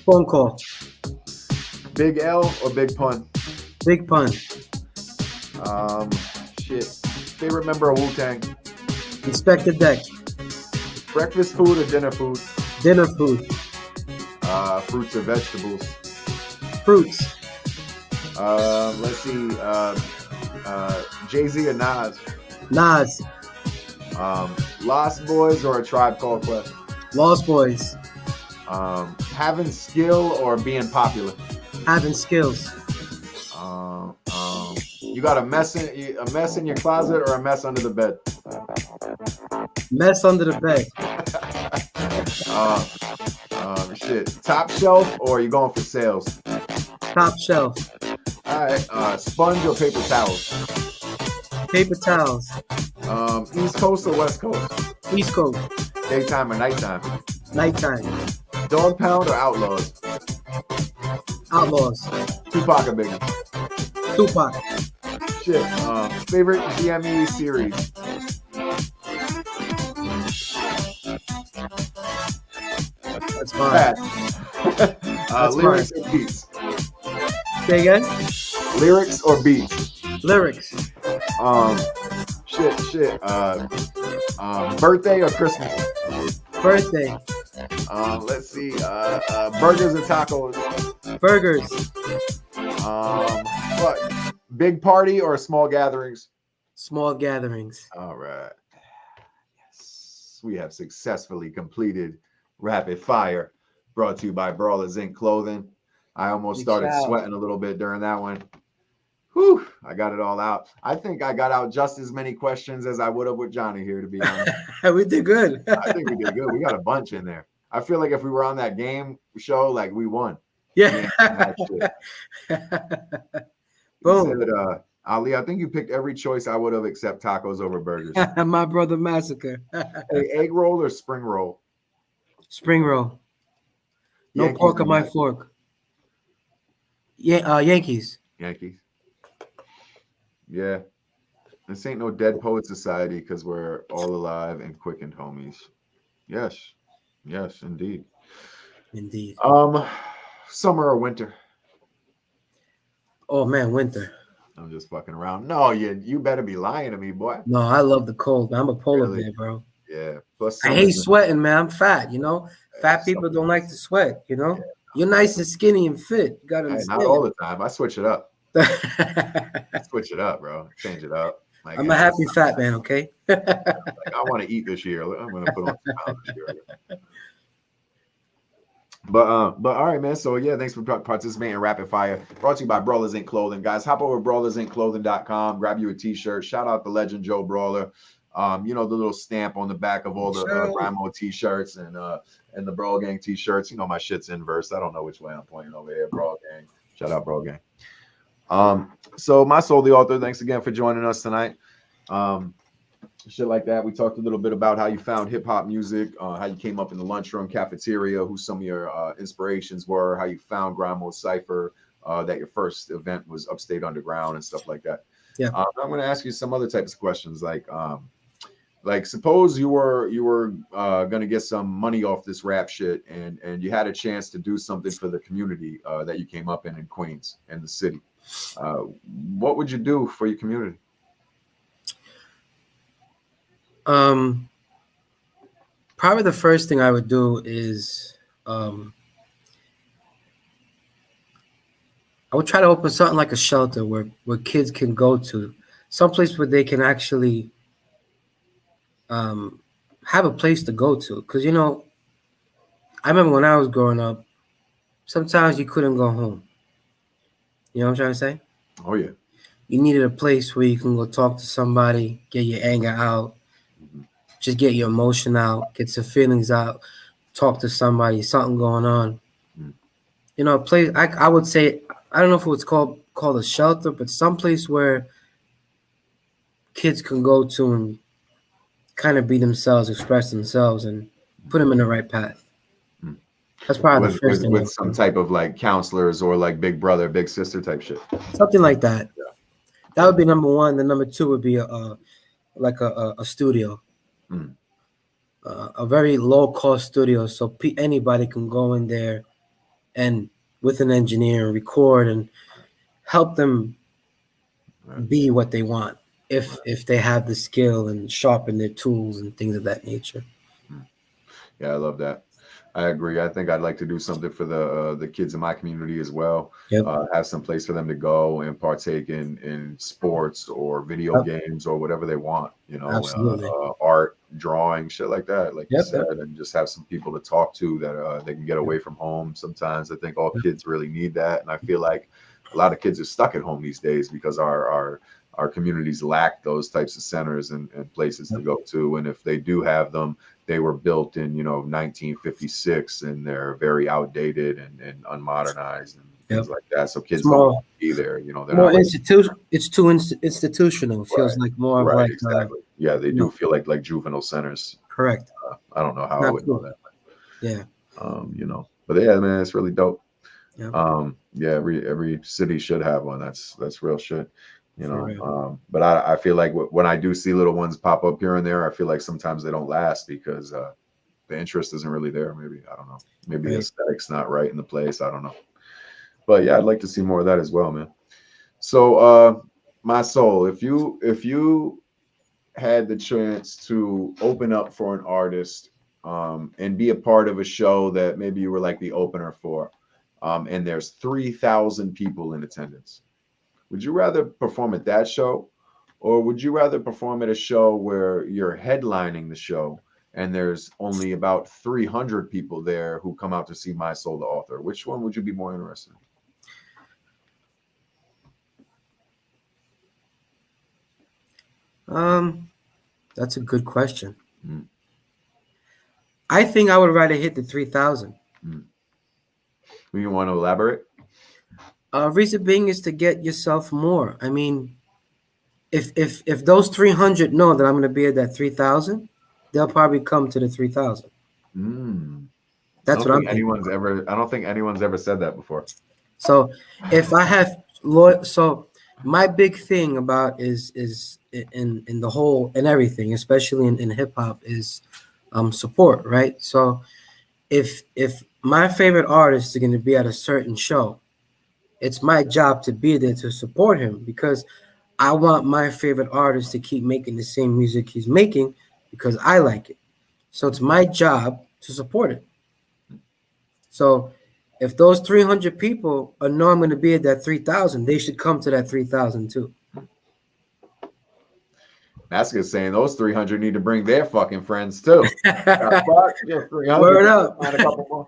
Phone call. Big L or big pun? Big pun. Shit. Favorite member of Wu-Tang? Inspector Deck. Breakfast food or dinner food? Dinner food. Fruits or vegetables? Fruits. Let's see. Jay-Z or Nas? Nas. Lost Boys or A Tribe Called Quest? Lost Boys. Having skill or being popular? Having skills. You got a mess in your closet or a mess under the bed? Mess under the bed. Shit. Top shelf or you going for sales? Top shelf. All right. Sponge or paper towels? Paper towels. East Coast or West Coast? East Coast. Daytime or nighttime? Nighttime. Dog Pound or Outlaws? Outlaws. Tupac or Biggie? Tupac. Shit. Favorite GME series? That's fine. Bad. Lyrics or beats? Say again? Lyrics or beats? Lyrics. Shit. Birthday or Christmas? Birthday. Let's see. Burgers or tacos? Burgers. What? Big party or small gatherings? Small gatherings. All right. Yes. We have successfully completed Rapid Fire, brought to you by Brawlers Inc. Clothing. I almost started sweating a little bit during that one. Whew, I got it all out. I think I got out just as many questions as I would have with Johnny here, to be honest. We did good. I think we did good. We got a bunch in there. I feel like if we were on that game show, like we won. Yeah. Boom. Said, Ali, I think you picked every choice I would have except tacos over burgers. My brother massacre. Hey, egg roll or spring roll? Spring roll. No Yankees pork on my fork. Yeah, Yankees. Yankees. Yeah. This ain't no Dead Poet Society because we're all alive and quickened, homies. Yes. Yes, indeed. Indeed. Summer or winter? Oh man, winter. I'm just fucking around. No, you better be lying to me, boy. No, I love the cold. I'm a polar Really? bear, bro. Yeah. Plus, I hate sweating, man. I'm fat, you know. Fat people don't like to sweat, you know. Yeah. You're nice and skinny and fit. You gotta Hey, understand. not all the time. I switch it up. I'm Switch it up, bro. Change it up. Like, a happy fat man, okay? like, I want to eat this year. I'm gonna put on some pounds this year. But all right, man. So yeah, thanks for participating in Rapid Fire. Brought to you by Brawlers Inc. Clothing. Guys, hop over to brawlersinclothing.com, grab you a t-shirt. Shout out the legend Joe Brawler. You know, the little stamp on the back of all the Grimo t-shirts and the Brawl Gang t-shirts. You know, my shit's inverse. I don't know which way I'm pointing over here. Brawl Gang. Shout out Brawl Gang. So my soul, the author, thanks again for joining us tonight. Shit like that. We talked a little bit about how you found hip hop music, how you came up in the lunchroom cafeteria, who some of your inspirations were, how you found Grimo Cypher, that your first event was Upstate Underground and stuff like that. Yeah. I'm going to ask you some other types of questions, like suppose you were going to get some money off this rap shit and you had a chance to do something for the community that you came up in Queens and the city. What would you do for your community? Probably the first thing I would do is I would try to open something like a shelter where kids can go to, someplace where they can actually have a place to go to. Because, you know, I remember when I was growing up, sometimes you couldn't go home. You know what I'm trying to say? Oh, yeah. You needed a place where you can go talk to somebody, get your anger out, just get your emotion out, get your feelings out, talk to somebody, something going on. Mm. You know, a place I would say, I don't know if it was called a shelter, but some place where kids can go to and kind of be themselves, express themselves, and put them in the right path. Mm. That's probably the with first with, thing I with would some do. type of like counselors or like big brother, big sister type shit. Something like that. Yeah. That would be number one. Then number two would be a studio, Mm. a very low cost studio, so anybody can go in there and with an engineer and record and help them Right. be what they want if they have the skill and sharpen their tools and things of that nature. Mm. Yeah, I love that. I agree. I think I'd like to do something for the kids in my community as well. Yep. Have some place for them to go and partake in sports or video games or whatever they want. You know, Absolutely. art, drawing, shit like that. Like you Yep. said, and just have some people to talk to that they can get away from home. Sometimes I think all kids really need that, and I feel like a lot of kids are stuck at home these days because our communities lack those types of centers and places to go to. And if they do have them, they were built in, 1956, and they're very outdated and unmodernized and things like that. So kids don't want to be there. They're More not It's too institutional. It feels like more of like exactly. Yeah, they do feel like juvenile centers. Correct. I don't know how I would know that. Yeah. But yeah, man, it's really dope. Yeah. Yeah, every city should have one. That's real shit. But I feel like when I do see little ones pop up here and there, I feel like sometimes they don't last because the interest isn't really there. Maybe, I don't know. Maybe the aesthetic's not right in the place. I don't know. But yeah, I'd like to see more of that as well, man. So, my soul, if you had the chance to open up for an artist and be a part of a show that maybe you were like the opener for, and there's 3,000 people in attendance, would you rather perform at that show, or would you rather perform at a show where you're headlining the show and there's only about 300 people there who come out to see My Soul the Author? Which one would you be more interested in? That's a good question. I think I would rather hit the 3,000. Do you want to elaborate? Reason being is to get yourself more. I mean, if those 300 know that I'm going to be at that 3,000, they'll probably come to the 3,000. That's what I'm thinking. I don't think anyone's ever said that before. So if I have so my big thing about is in the whole and everything, especially in hip hop, is support, right? So if my favorite artist is going to be at a certain show, it's my job to be there to support him, because I want my favorite artist to keep making the same music he's making because I like it. So it's my job to support it. So if those 300 people know I'm going to be at that 3,000, they should come to that 3,000 too. Masca's saying those 300 need to bring their fucking friends too. Word up. Find a couple more.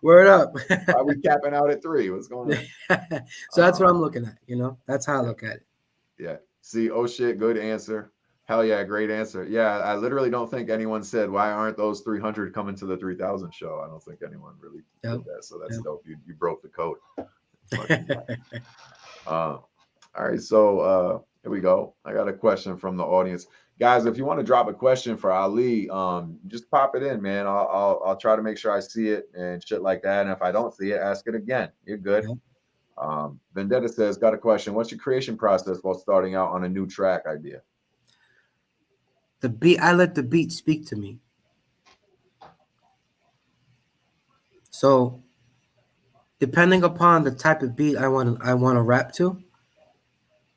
Word up. Why are we capping out at 3? What's going on? So that's what I'm looking at. That's how I look at it. Yeah. See, oh shit, good answer. Hell yeah, great answer. Yeah, I literally don't think anyone said, why aren't those 300 coming to the 3,000 show? I don't think anyone really did that. So that's dope. You broke the code. All right, so here we go. I got a question from the audience. Guys, if you want to drop a question for Ali, just pop it in, man. I'll try to make sure I see it and shit like that. And if I don't see it, ask it again. You're good. Vendetta says, got a question. What's your creation process while starting out on a new track idea? The beat, I let the beat speak to me. So depending upon the type of beat I want to rap to,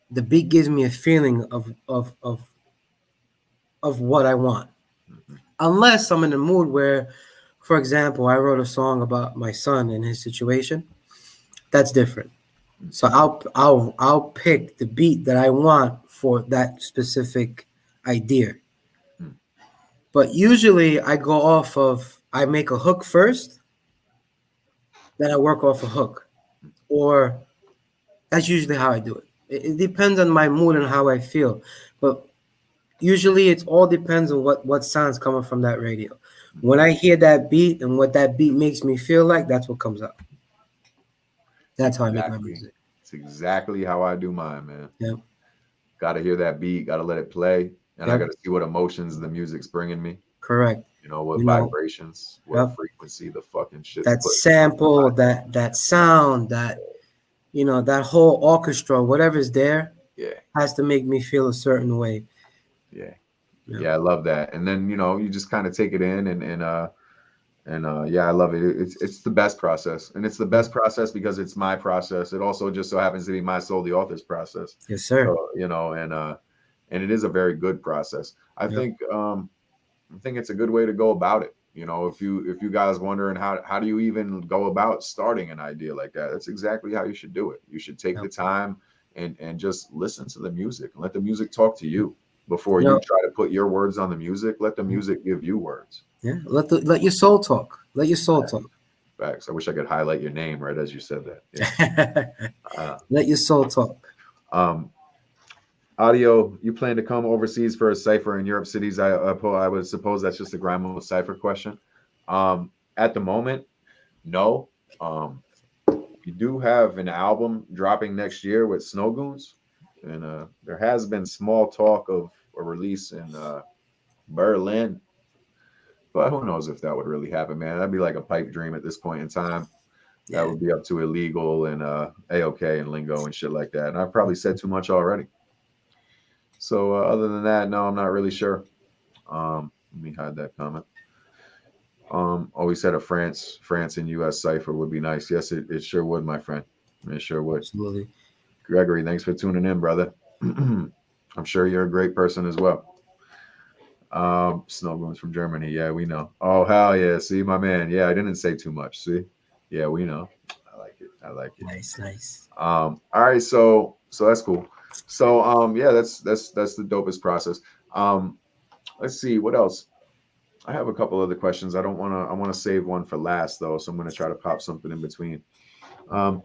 the beat gives me a feeling of what I want. Unless I'm in a mood where, for example, I wrote a song about my son and his situation, that's different. So I'll pick the beat that I want for that specific idea. But usually I go off of, I make a hook first, then I work off a hook. Or that's usually how I do it. It depends on my mood and how I feel, but usually it all depends on what sounds coming from that radio. When I hear that beat and what that beat makes me feel like, that's what comes up. That's how I make my Exactly. music. It's exactly how I do mine, man. Yeah. Got to hear that beat, got to let it play, and I Yep. got to see what emotions the music's bringing me. Correct. You know, what You know, vibrations, what yep. frequency the fucking shit's That putting. sample, that sound, that that whole orchestra, whatever's there, Yeah, has to make me feel a certain way. yeah, Yeah. yeah. I love that. And then you just kind of take it in, and yeah, I love it. It's the best process, and it's the best process because it's my process. It also just so happens to be my soul, the author's process. Yes, sir. So, and it is a very good process. I Yep. think it's a good way to go about it. If you guys wondering how do you even go about starting an idea like that, that's exactly how you should do it. You should take Yep. the time and just listen to the music and let the music talk to you before You you know- try to put your words on the music. Let the music give you words. Yeah. Let your soul talk. Let your soul talk. Facts. I wish I could highlight your name right as you said that. Yeah. Let your soul talk. Audio, you plan to come overseas for a cipher in Europe cities? I would suppose that's just a grandma cipher question. At the moment, no. We do have an album dropping next year with Snow Goons, and there has been small talk of a release in Berlin, but who knows if that would really happen, man. That'd be like a pipe dream at this point in time. That would be up to illegal and AOK and lingo and shit like that. And I've probably said too much already. So other than that, no, I'm not really sure. Let me hide that comment. We said a France and US cipher would be nice. Yes, it sure would, my friend. It sure would. Absolutely. Gregory, thanks for tuning in, brother. I'm sure you're a great person as well. Snowbooms from Germany. Yeah, we know. Oh, hell yeah. See, my man. Yeah, I didn't say too much. See? Yeah, we know. I like it. I like it. Nice. All right, so that's cool. So yeah, that's the dopest process. Let's see what else. I have a couple other questions. I want to save one for last though, so I'm going to try to pop something in between. I'm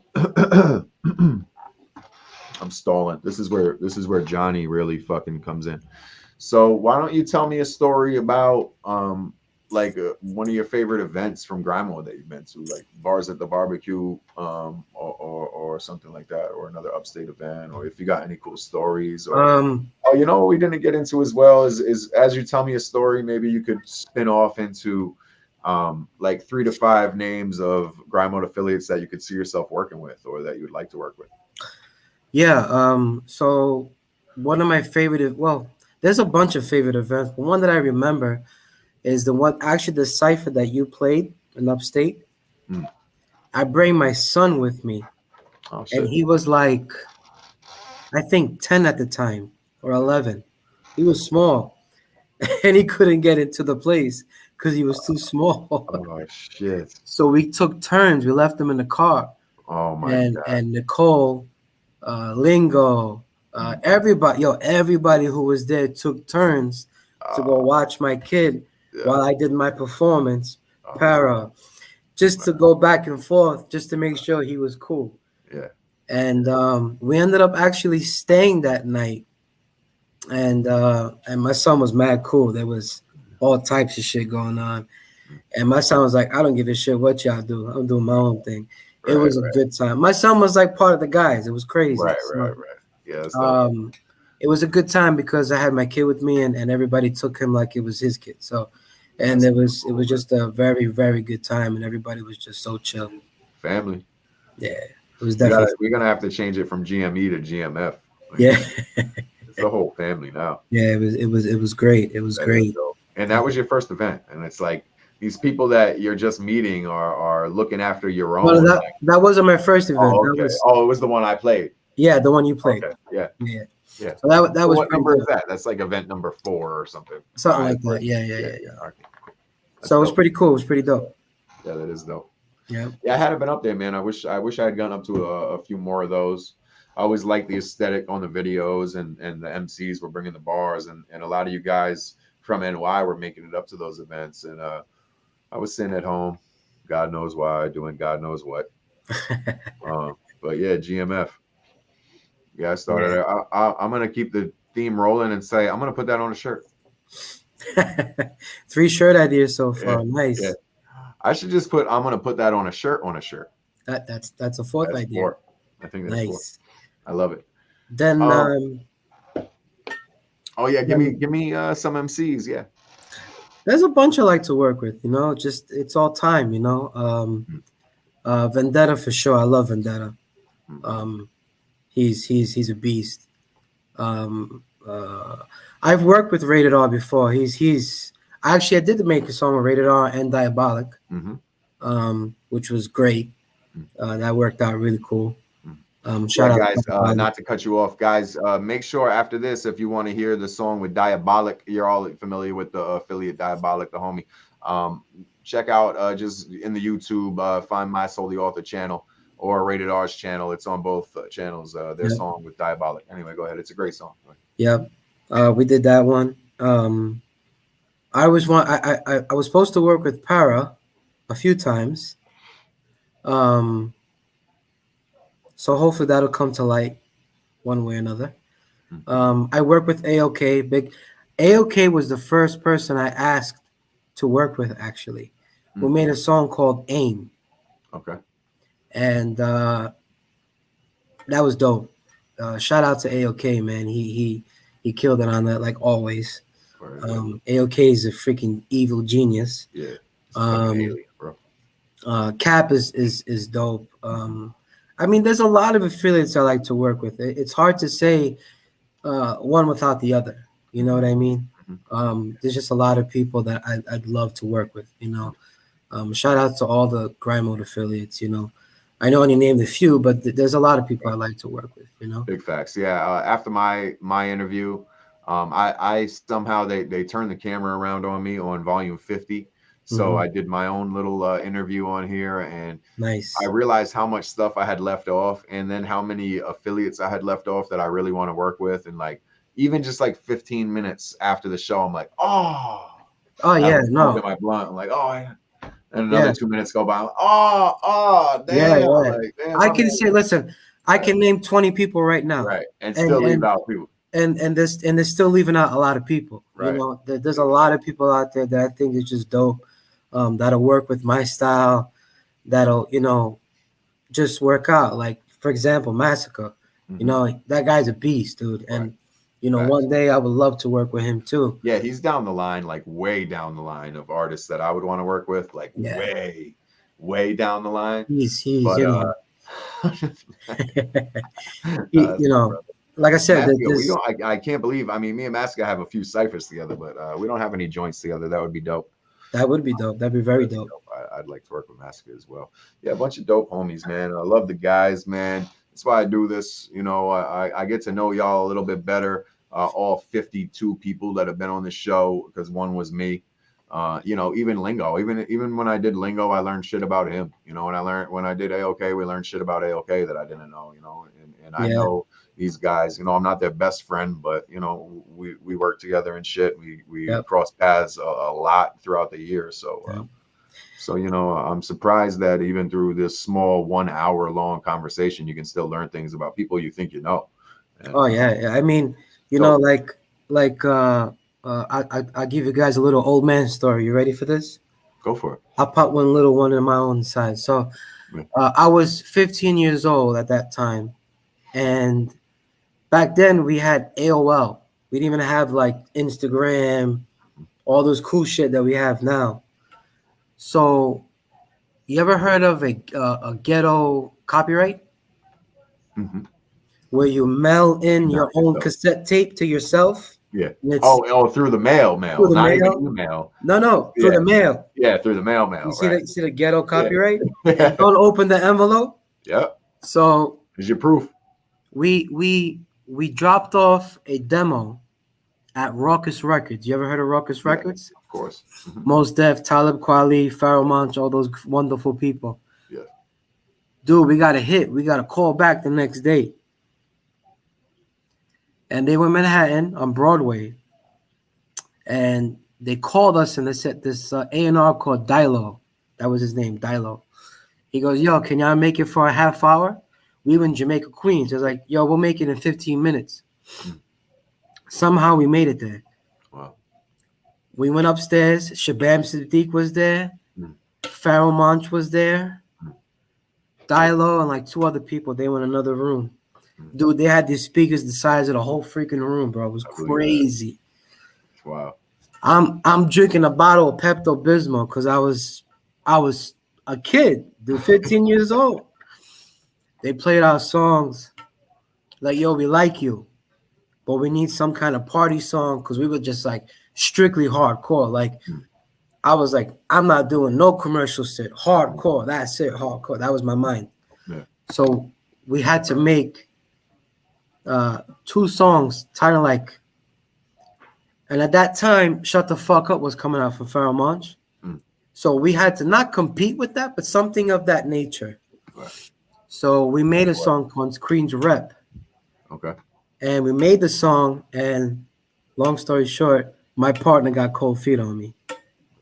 stalling. This is where Johnny really fucking comes in. So why don't you tell me a story about one of your favorite events from Grimo that you've been to, like Bars at the Barbecue, or something like that, or another Upstate event, or if you got any cool stories, or what we didn't get into as well is as you tell me a story, maybe you could spin off into like 3 to 5 names of Grimo affiliates that you could see yourself working with or that you would like to work with. Yeah. So one of my favorite, well, there's a bunch of favorite events, but one that I remember is the cipher that you played in Upstate. I bring my son with me, and he was like, I think 10 at the time or 11. He was small, and he couldn't get into the place because he was too small. Oh shit! So we took turns. We left him in the car. Oh my God! And Nicole, Lingo, everybody who was there took turns to go watch my kid while I did my performance, para, just to go back and forth, just to make sure he was cool. Yeah. And we ended up actually staying that night, and my son was mad cool. There was all types of shit going on, and my son was like, "I don't give a shit what y'all do. I'm doing my own thing." It was a good time. My son was like part of the guys. It was crazy. Right. Yeah. It was a good time because I had my kid with me, and everybody took him like it was his kid. So, and it was just a very, very good time, and everybody was just so chill. Family. Yeah, it was definitely. We're gonna have to change it from GME to GMF. Yeah, it's the whole family now. Yeah, it was great. It was great. And that was your first event, and it's like these people that you're just meeting are looking after your own. Well, that wasn't my first event. Oh, okay. It was the one I played. Yeah, the one you played. Okay. Yeah. So that was what number is that? That's like event number 4 or something. Something like that. Yeah. Okay. So it was pretty cool. It was pretty dope. Yeah, that is dope. Yeah. Yeah, I hadn't been up there, man. I wish I had gone up to a few more of those. I always liked the aesthetic on the videos, and the MCs were bringing the bars, and a lot of you guys from NY were making it up to those events, and I was sitting at home, God knows why, doing God knows what. But yeah, GMF. Yeah, I started. I'm gonna keep the theme rolling and say I'm gonna put that on a shirt. 3 shirt ideas so Yeah, far. Nice. yeah. I should just put. I'm gonna put that on a shirt. On a shirt. That's a 4th That's idea. 4. I think that's 4. Nice. I love it. Then Oh yeah, give me some MCs. Yeah. there's a bunch I like to work with. Just it's all time. Vendetta for sure. I love Vendetta. He's a beast. I've worked with Rated R before. Actually I did make a song with Rated R and Diabolic, which was great. That worked out really cool. Shout out guys, to not to cut you off, guys. Make sure after this, if you want to hear the song with Diabolic, you're all familiar with the affiliate Diabolic, the homie. Check out just in the YouTube, find My Soul the Author channel or Rated R's channel. It's on both channels. Their song with Diabolic. Anyway, go ahead. It's a great song. Yep. We did that one. I was supposed to work with Para a few times. So hopefully that'll come to light one way or another. I work with AOK. AOK was the first person I asked to work with, actually. We made a song called AIM. Okay. And that was dope. Shout out to AOK, man. He killed it on that, like always. AOK is a freaking evil genius. Yeah. Alien, bro. Cap is dope. I mean, there's a lot of affiliates I like to work with. It's hard to say one without the other. You know what I mean? There's just a lot of people that I'd love to work with. Shout out to all the grind mode affiliates. I know I only named a few, but there's a lot of people I like to work with. Big facts. Yeah. After my interview, I somehow they turned the camera around on me on volume 50. So I did my own little interview on here, and nice. I realized how much stuff I had left off, and then how many affiliates I had left off that I really want to work with. And like, even just like 15 minutes after the show, I'm like, oh yeah, no. My blunt. I'm like, oh, yeah. And another 2 minutes go by. Damn. Yeah. Like, damn, I can say, listen, I can name 20 people right now. Right. And still leave out people. And they're still leaving out a lot of people. Right. There's a lot of people out there that I think is just dope. That'll work with my style, that'll, just work out. Like, for example, Massacre, that guy's a beast, dude. And, one day I would love to work with him too. Yeah, he's down the line, like way down the line of artists that I would want to work with, like way down the line. He's like I said, I can't believe, I mean, me and Massacre have a few ciphers together, but we don't have any joints together. That would be dope. That would be dope. That'd be very dope. I'd like to work with Massacre as well. Yeah, a bunch of dope homies, man. I love the guys, man. That's why I do this. I get to know y'all a little bit better. All 52 people that have been on the show, because one was me. Even Lingo. Even when I did Lingo, I learned shit about him. When I did AOK, we learned shit about AOK that I didn't know. And I know these guys. I'm not their best friend, but we work together and shit. We cross paths a lot throughout the year. So I'm surprised that even through this small 1 hour long conversation, you can still learn things about people you think you know. And, I mean, I'll give you guys a little old man story. You ready for this? Go for it. I'll pop one little one in my own side. So I was 15 years old at that time. And back then we had AOL. We didn't even have like Instagram, all those cool shit that we have now. So you ever heard of a ghetto copyright? Where you mail in your own cassette tape to yourself? Yeah. Through the mail. Through the not mail? even email. No, through the mail. Yeah, through the mail. You see the ghetto copyright? Yeah. Don't open the envelope. Yep. So is your proof? We dropped off a demo at Raucous Records. You ever heard of Raucous Records? Of course. Mos Def, Talib Kweli, Pharoah Monch, all those wonderful people. Yeah. Dude, we got a hit. We got a call back the next day. And they were in Manhattan on Broadway. And they called us and they said this A&R called Dilo. That was his name, Dilo. He goes, yo, can y'all make it for a half hour? We were in Jamaica, Queens. It was like, yo, we'll make it in 15 minutes. Mm. Somehow we made it there. Wow. We went upstairs. Shabam Siddiq was there. Mm. Pharaoh Monch was there. Mm. Dilo and like 2 other people. They were in another room. Mm. Dude, they had these speakers the size of the whole freaking room, bro. It was I believe that. crazy. Wow. I'm drinking a bottle of Pepto Bismol because I was a kid, dude, 15 years old. They played our songs like, yo, we like you, but we need some kind of party song because we were just like strictly hardcore. Like, I was like, I'm not doing no commercial shit. Hardcore, that's it, hardcore. That was my mind. Yeah. So we had to make 2 songs, kind of like, and at that time, Shut the Fuck Up was coming out from Pharaoh Monch. Mm. So we had to not compete with that, but something of that nature. Right. So we made a song called Queen's Rep. Okay. And we made the song, and long story short, my partner got cold feet on me.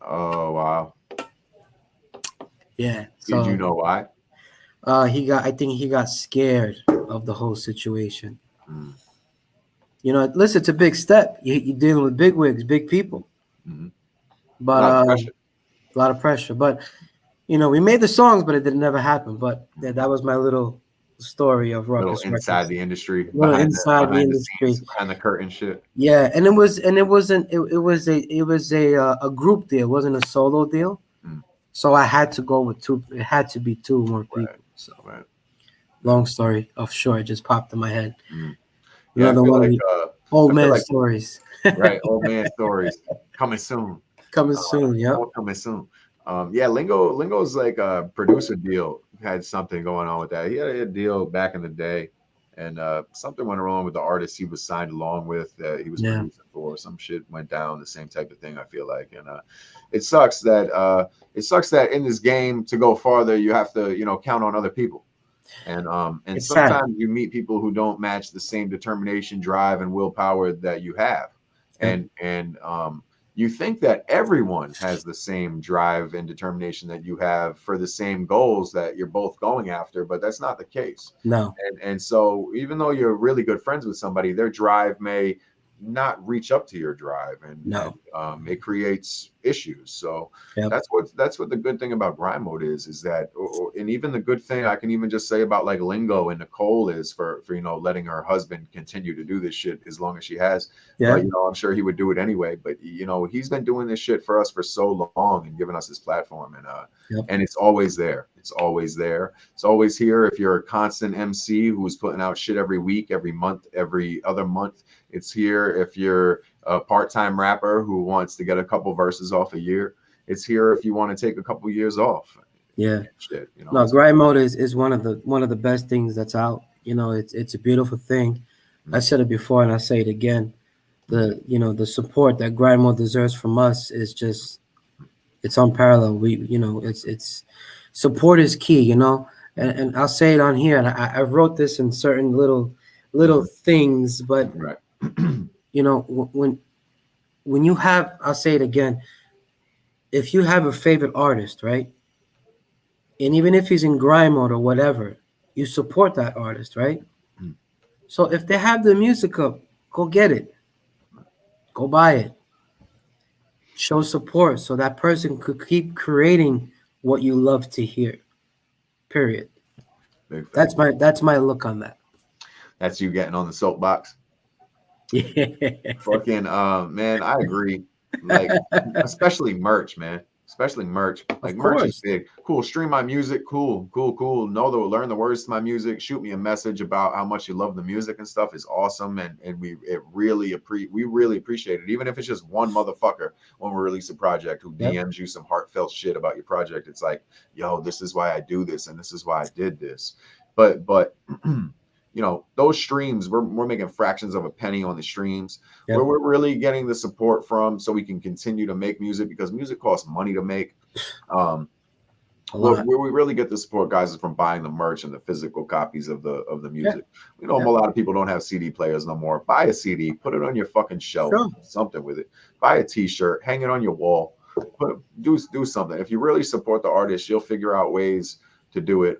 Oh, wow. Yeah. So, Did you know why? I think he got scared of the whole situation. Mm. You know, listen, it's a big step. You're dealing with big wigs, big people. Mm-hmm. But a lot of pressure. But, you know, we made the songs, but it didn't never happen. But that was my little story of Ruckus. Little inside the industry. Little inside the industry. Scenes, behind the curtain shit. Yeah, and it was a group deal. It wasn't a solo deal. Mm. So I had to go with 2. It had to be 2 more people. Right. So Right. long story of short, it just popped in my head. Mm. Yeah, Another one of the old man stories. Right, old man stories coming soon. Coming soon, yeah. Coming soon. Yeah, Lingo's like a producer deal had something going on with that. He had a deal back in the day, and something went wrong with the artist he was signed along with that he was producing for. Some shit went down, the same type of thing, I feel like. And it sucks that in this game to go farther you have to, you know, count on other people. And It's sometimes sad. you meet people who don't match the same determination, drive, and willpower that you have. And you think that everyone has the same drive and determination that you have for the same goals that you're both going after, but that's not the case. No. And so even though you're really good friends with somebody, their drive may not reach up to your drive, and it creates issues. So that's what the good thing about grind mode is that, and even the good thing I can even just say about like Lingo and Nicole is for you know, letting her husband continue to do this shit as long as she has. But, you know, I'm sure he would do it anyway, but you know, he's been doing this shit for us for so long and giving us his platform, and it's always there. It's always there. It's always here. If you're a constant MC who's putting out shit every week, every month, every other month, it's here. If you're a part-time rapper who wants to get a couple verses off a year, it's here. If you want to take a couple years off, shit, you know. No, grind mode is one of the best things that's out. You know, it's a beautiful thing. I said it before and I say it again. The support that grind mode deserves from us is just, it's unparalleled. It's support is key. You know, and I'll say it on here. And I wrote this in certain little things, but you know, when you have, I'll say it again, if you have a favorite artist, right? And even if he's in grind mode or whatever, you support that artist, right? Mm. So if they have the music up, go get it. Go buy it. Show support so that person could keep creating what you love to hear. Period. That's my look on that. That's you getting on the soapbox. Yeah. Fucking man, I agree. Like especially merch, man. Especially merch. Like merch is big. Cool. Stream my music. Cool. Learn the words to my music. Shoot me a message about how much you love the music and stuff is awesome. And we really appreciate it. Even if it's just one motherfucker when we release a project who DMs you some heartfelt shit about your project. It's like, yo, this is why I do this and this is why I did this. But you know, those streams, we're making fractions of a penny on the streams where we're really getting the support from so we can continue to make music, because music costs money to make. Where we really get the support, guys, is from buying the merch and the physical copies of the music. We know a lot of people don't have CD players no more. Buy a CD, put it on your fucking shelf, something with it. Buy a t-shirt, hang it on your wall, do something. If you really support the artist, you'll figure out ways to do it.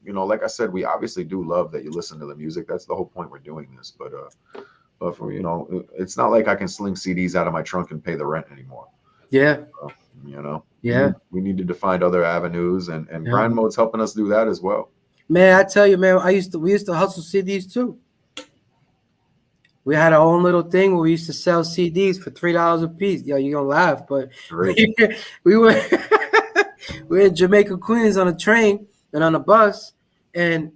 You know, like I said, we obviously do love that you listen to the music. That's the whole point we're doing this. But for, you know, it's not like I can sling CDs out of my trunk and pay the rent anymore. Yeah. You know, Yeah. we needed to find other avenues, and Yeah. Grind Mode's helping us do that as well. Man, I tell you, man, we used to hustle CDs too. We had our own little thing where we used to sell CDs for $3 a piece. Yo, you're gonna laugh, but we were we were in Jamaica, Queens on a train and on a bus, and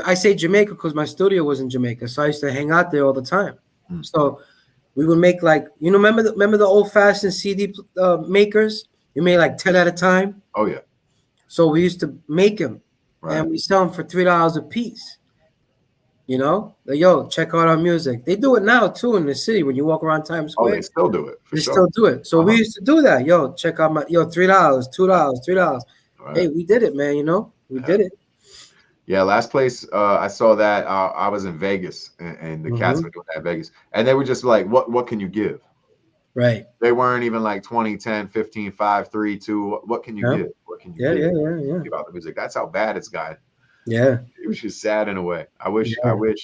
I say Jamaica because my studio was in Jamaica, so I used to hang out there all the time. So we would make, like, you know, remember the old fashioned CD makers? You made like 10 at a time. Oh yeah. So we used to make them, and we sell them for $3 a piece. You know, like, yo, check out our music. They do it now too in the city when you walk around Times Square. Oh, they still do it. They still do it. So we used to do that. Yo, check out my $3, $2, $3. Right. Hey, we did it, man. You know, we did it. Yeah, last place I saw that I was in Vegas, and the cats were doing that in Vegas, and they were just like, "What can you give?" Right. They weren't even like 20, 10, 15, 5, 3, 2. What can you give? What can you give? Yeah. About the music. That's how bad it's gotten. Yeah. It was just sad in a way. I wish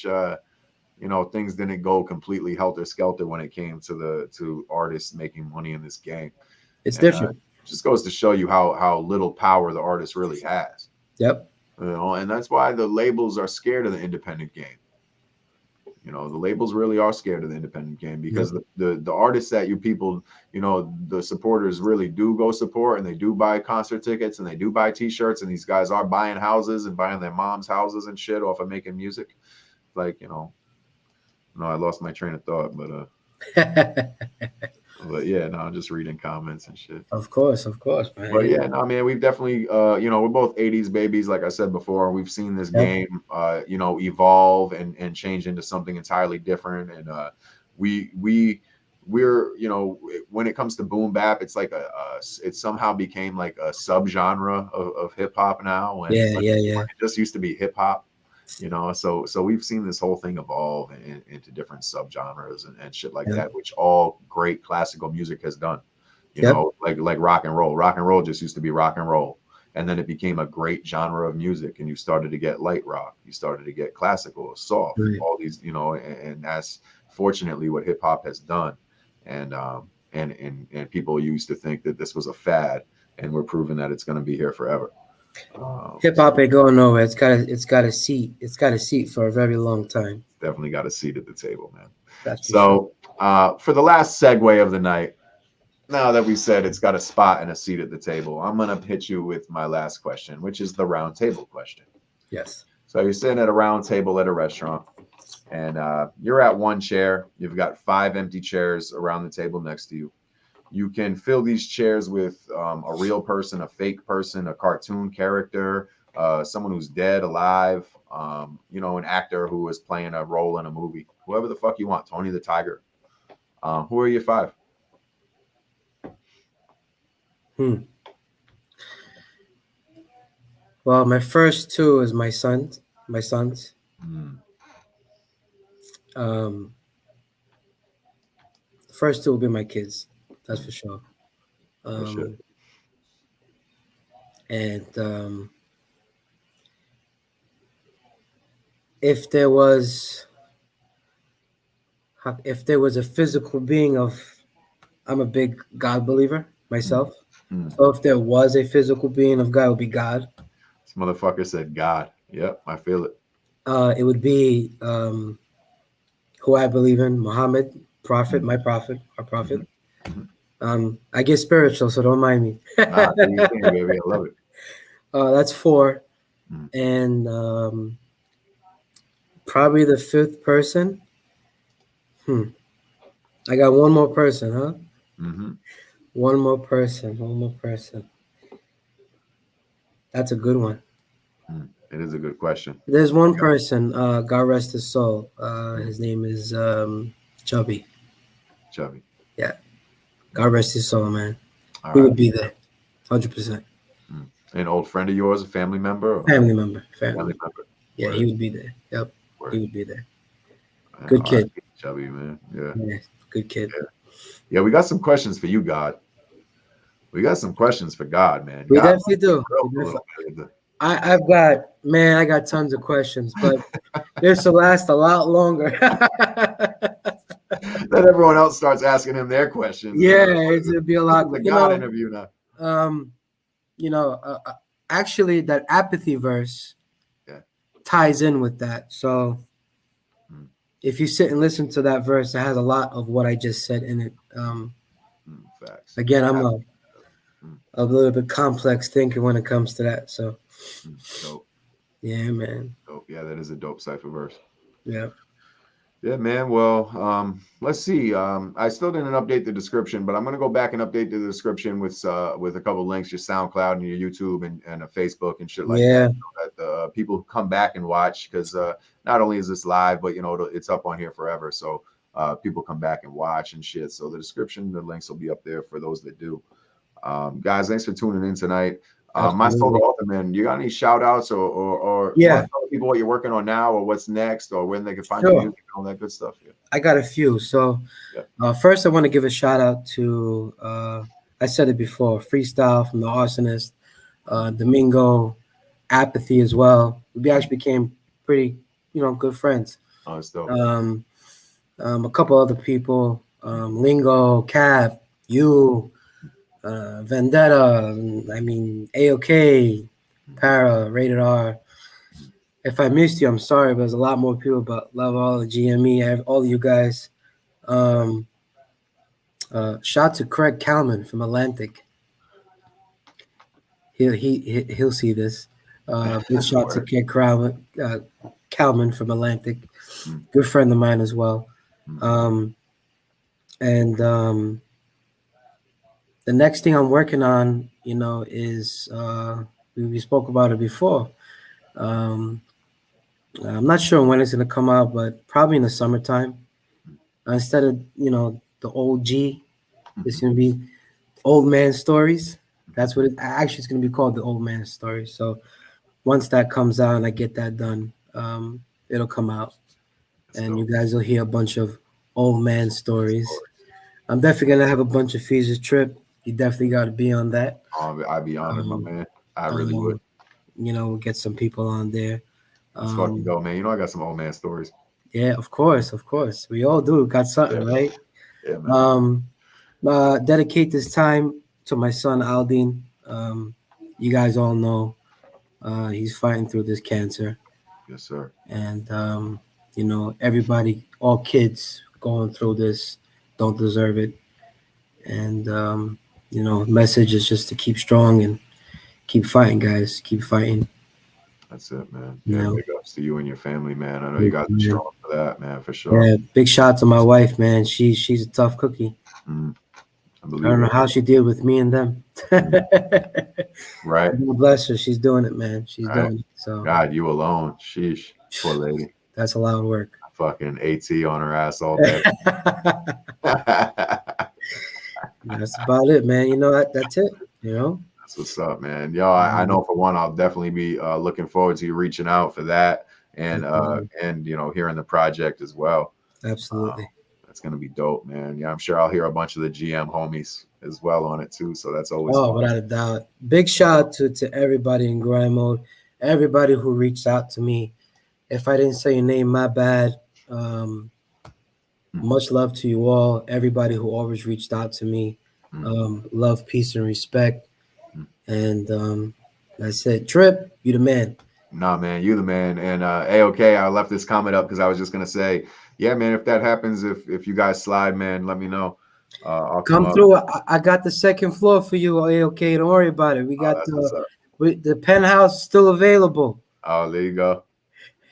you know, things didn't go completely helter skelter when it came to artists making money in this game. It's different. It just goes to show you how little power the artist really has. Yep. You know, and that's why the labels are scared of the independent game. You know, the labels really are scared of the independent game, because the artists that you people, you know, the supporters really do go support, and they do buy concert tickets, and they do buy T-shirts, and these guys are buying houses and buying their mom's houses and shit off of making music. Like, you know, no, I lost my train of thought, but but yeah, no, I'm just reading comments and shit. Of course, man. But yeah, no, man, we've definitely, you know, we're both 80s babies, like I said before. We've seen this game, you know, evolve and change into something entirely different. And we're, you know, when it comes to boom bap, it's like it somehow became like a subgenre of hip hop now. And it just used to be hip hop. You know, so we've seen this whole thing evolve into different subgenres and shit like that, which all great classical music has done. You know, like rock and roll. Rock and roll just used to be rock and roll, and then it became a great genre of music, and you started to get light rock, you started to get classical, soft, all these, you know, and that's fortunately what hip hop has done. And people used to think that this was a fad, and we're proving that it's going to be here forever. Hip hop ain't going nowhere. It's got a seat. It's got a seat for a very long time. Definitely got a seat at the table, man. That's so for the last segue of the night, now that we said it's got a spot and a seat at the table, I'm gonna hit you with my last question, which is the round table question. Yes. So you're sitting at a round table at a restaurant, and you're at one chair. You've got 5 empty chairs around the table next to you. You can fill these chairs with a real person, a fake person, a cartoon character, someone who's dead, alive, you know, an actor who is playing a role in a movie, whoever the fuck you want, Tony the Tiger. Who are your 5? Well, my first 2 is my sons. The first 2 will be my kids. That's for sure. And if there was a physical being I'm a big God believer myself. So if there was a physical being of God, it would be God. This motherfucker said God. Yep, I feel it. It would be who I believe in, Muhammad, prophet, my prophet, our prophet. I get spiritual, so don't mind me. Baby, I love it. That's 4. And probably the 5th person. I got one more person, huh? One more person. That's a good one. It is a good question. There's one person, God rest his soul. His name is Chubby. Yeah. God rest his soul, man. We would be there, 100%. An old friend of yours, a family member? Family member. Yeah, Word. he would be there. Yep, Word. he would be there. Good kid. Chubby, man. Yeah, good kid. Yeah, we got some questions for you, God. We got some questions for God, man. We God, definitely do. I've got, man, I got tons of questions, but this will last a lot longer. Then everyone else starts asking him their questions. Yeah, This it'll be a is lot. a God interview now. Um, you know, actually, that apathy verse Yeah. ties in with that. So if you sit and listen to that verse, it has a lot of what I just said in it. Facts. Again, I'm a little bit complex thinker when it comes to that. So, Dope. yeah, man. Dope. Yeah, that is a dope cipher verse. Yeah. Yeah, man. Well, let's see. I still didn't update the description, but I'm gonna go back and update the description with a couple links, your SoundCloud and your YouTube and a Facebook and shit like Yeah. that, so that the people who come back and watch, because not only is this live, but you know it's up on here forever, so people come back and watch and shit. So the description, the links will be up there for those that do. Guys, thanks for tuning in tonight. My soul, the author, man. You got any shout outs or Yeah, want to tell people what you're working on now or what's next or when they can find Sure. your music and all that good stuff? Yeah. I got a few. So, first, I want to give a shout out to, I said it before, Freestyle from The Arsonist, Domingo, Apathy as well. We actually became pretty, good friends. Oh, it's dope. A couple other people, Lingo, Cab, you, Vendetta, I mean, AOK, Para, Rated R. If I missed you, I'm sorry, but there's a lot more people, but love all the GME, all of you guys. Shout to Craig Kalman from Atlantic. He'll see this. Big shout to Craig Kalman from Atlantic. Good friend of mine as well. The next thing I'm working on, is we spoke about it before. I'm not sure when it's gonna come out, but probably in the summertime. Instead of the old G, it's gonna be Old Man Stories. That's what it's gonna be called, the Old Man Stories. So once that comes out and I get that done, it'll come out, and you guys will hear a bunch of old man stories. I'm definitely gonna have a bunch of Fees Trip. You definitely got to be on that. I'd be honored, my man. I really would. We'll get some people on there. Let's fucking go, man. I got some old man stories. Yeah, of course. We all do. Got something, right? Yeah, man. Dedicate this time to my son Aldine. You guys all know he's fighting through this cancer. Yes, sir. And everybody, all kids going through this don't deserve it. And message is just to keep strong and keep fighting, guys. Keep fighting. That's it, man. Yeah, big ups to you and your family, man. I know you guys are strong for that, man, for sure. Yeah, big shout to my wife, man. She's a tough cookie. I don't know how she deal with me and them. Right. Bless her. She's doing it, man. She's doing it. So God, you alone. Sheesh. Poor lady. That's a lot of work. Fucking AT on her ass all day. That's about it, man. That's it. That's what's up, man. Yo, I know for one, I'll definitely be looking forward to you reaching out for that and hearing the project as well. Absolutely. That's gonna be dope, man. Yeah, I'm sure I'll hear a bunch of the GM homies as well on it too. So that's always fun. Without a doubt. Big shout out to everybody in Grind Mode, everybody who reached out to me. If I didn't say your name, my bad. Much love to you all. Everybody who always reached out to me. Love, peace, and respect. And I said, Trip, you the man. Nah, man, you the man. And okay, I left this comment up because I was just gonna say, yeah, man, if that happens, if you guys slide, man, let me know. I'll come through. I got the second floor for you. Okay, don't worry about it. We got the penthouse still available. Oh, there you go.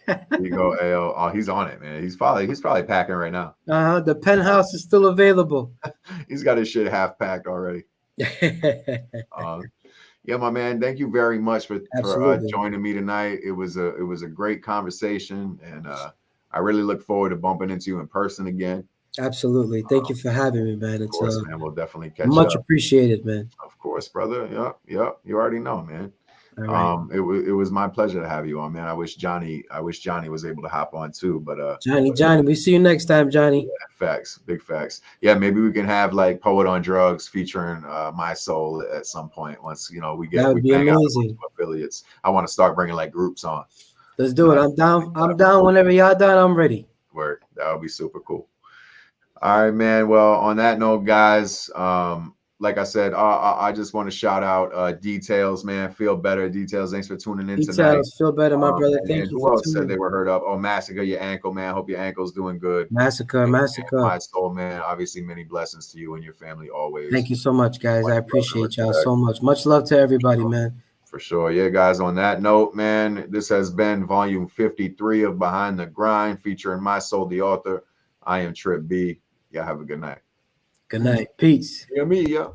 There you go, AO. Oh, he's on it, man. He's probably packing right now. The penthouse is still available. He's got his shit half packed already. Yeah, my man. Thank you very much for joining me tonight. It was a great conversation, and I really look forward to bumping into you in person again. Absolutely. Thank you for having me, man. Of course, man. We'll definitely catch much appreciated, man. Of course, brother. Yep. You already know, man. All right. It was my pleasure to have you on, man. I wish Johnny was able to hop on too, but Johnny, we see you next time, Johnny. facts, big facts. Yeah, maybe we can have like Poet on Drugs featuring My Soul at some point once we That would be bang out amazing. affiliates. I want to start bringing like groups on. Let's do it. I'm down. I'm down whenever y'all done. I'm ready. Work. That would be super cool. All right, man. Well, on that note, guys, like I said, I just want to shout out Details, man. Feel better, Details. Thanks for tuning in tonight. Details, feel better, my brother. Thank you. Who else said they were hurt up? Oh, Massacre, your ankle, man. Hope your ankle's doing good. Massacre. My Soul, man. Obviously, many blessings to you and your family always. Thank you so much, guys. I appreciate y'all so much. Much love to everybody, man. For sure. Yeah, guys, on that note, man, this has been volume 53 of Behind the Grind featuring My Soul, the author. I am Trip B. Y'all have a good night. Good night. Peace. Yeah, me, yeah.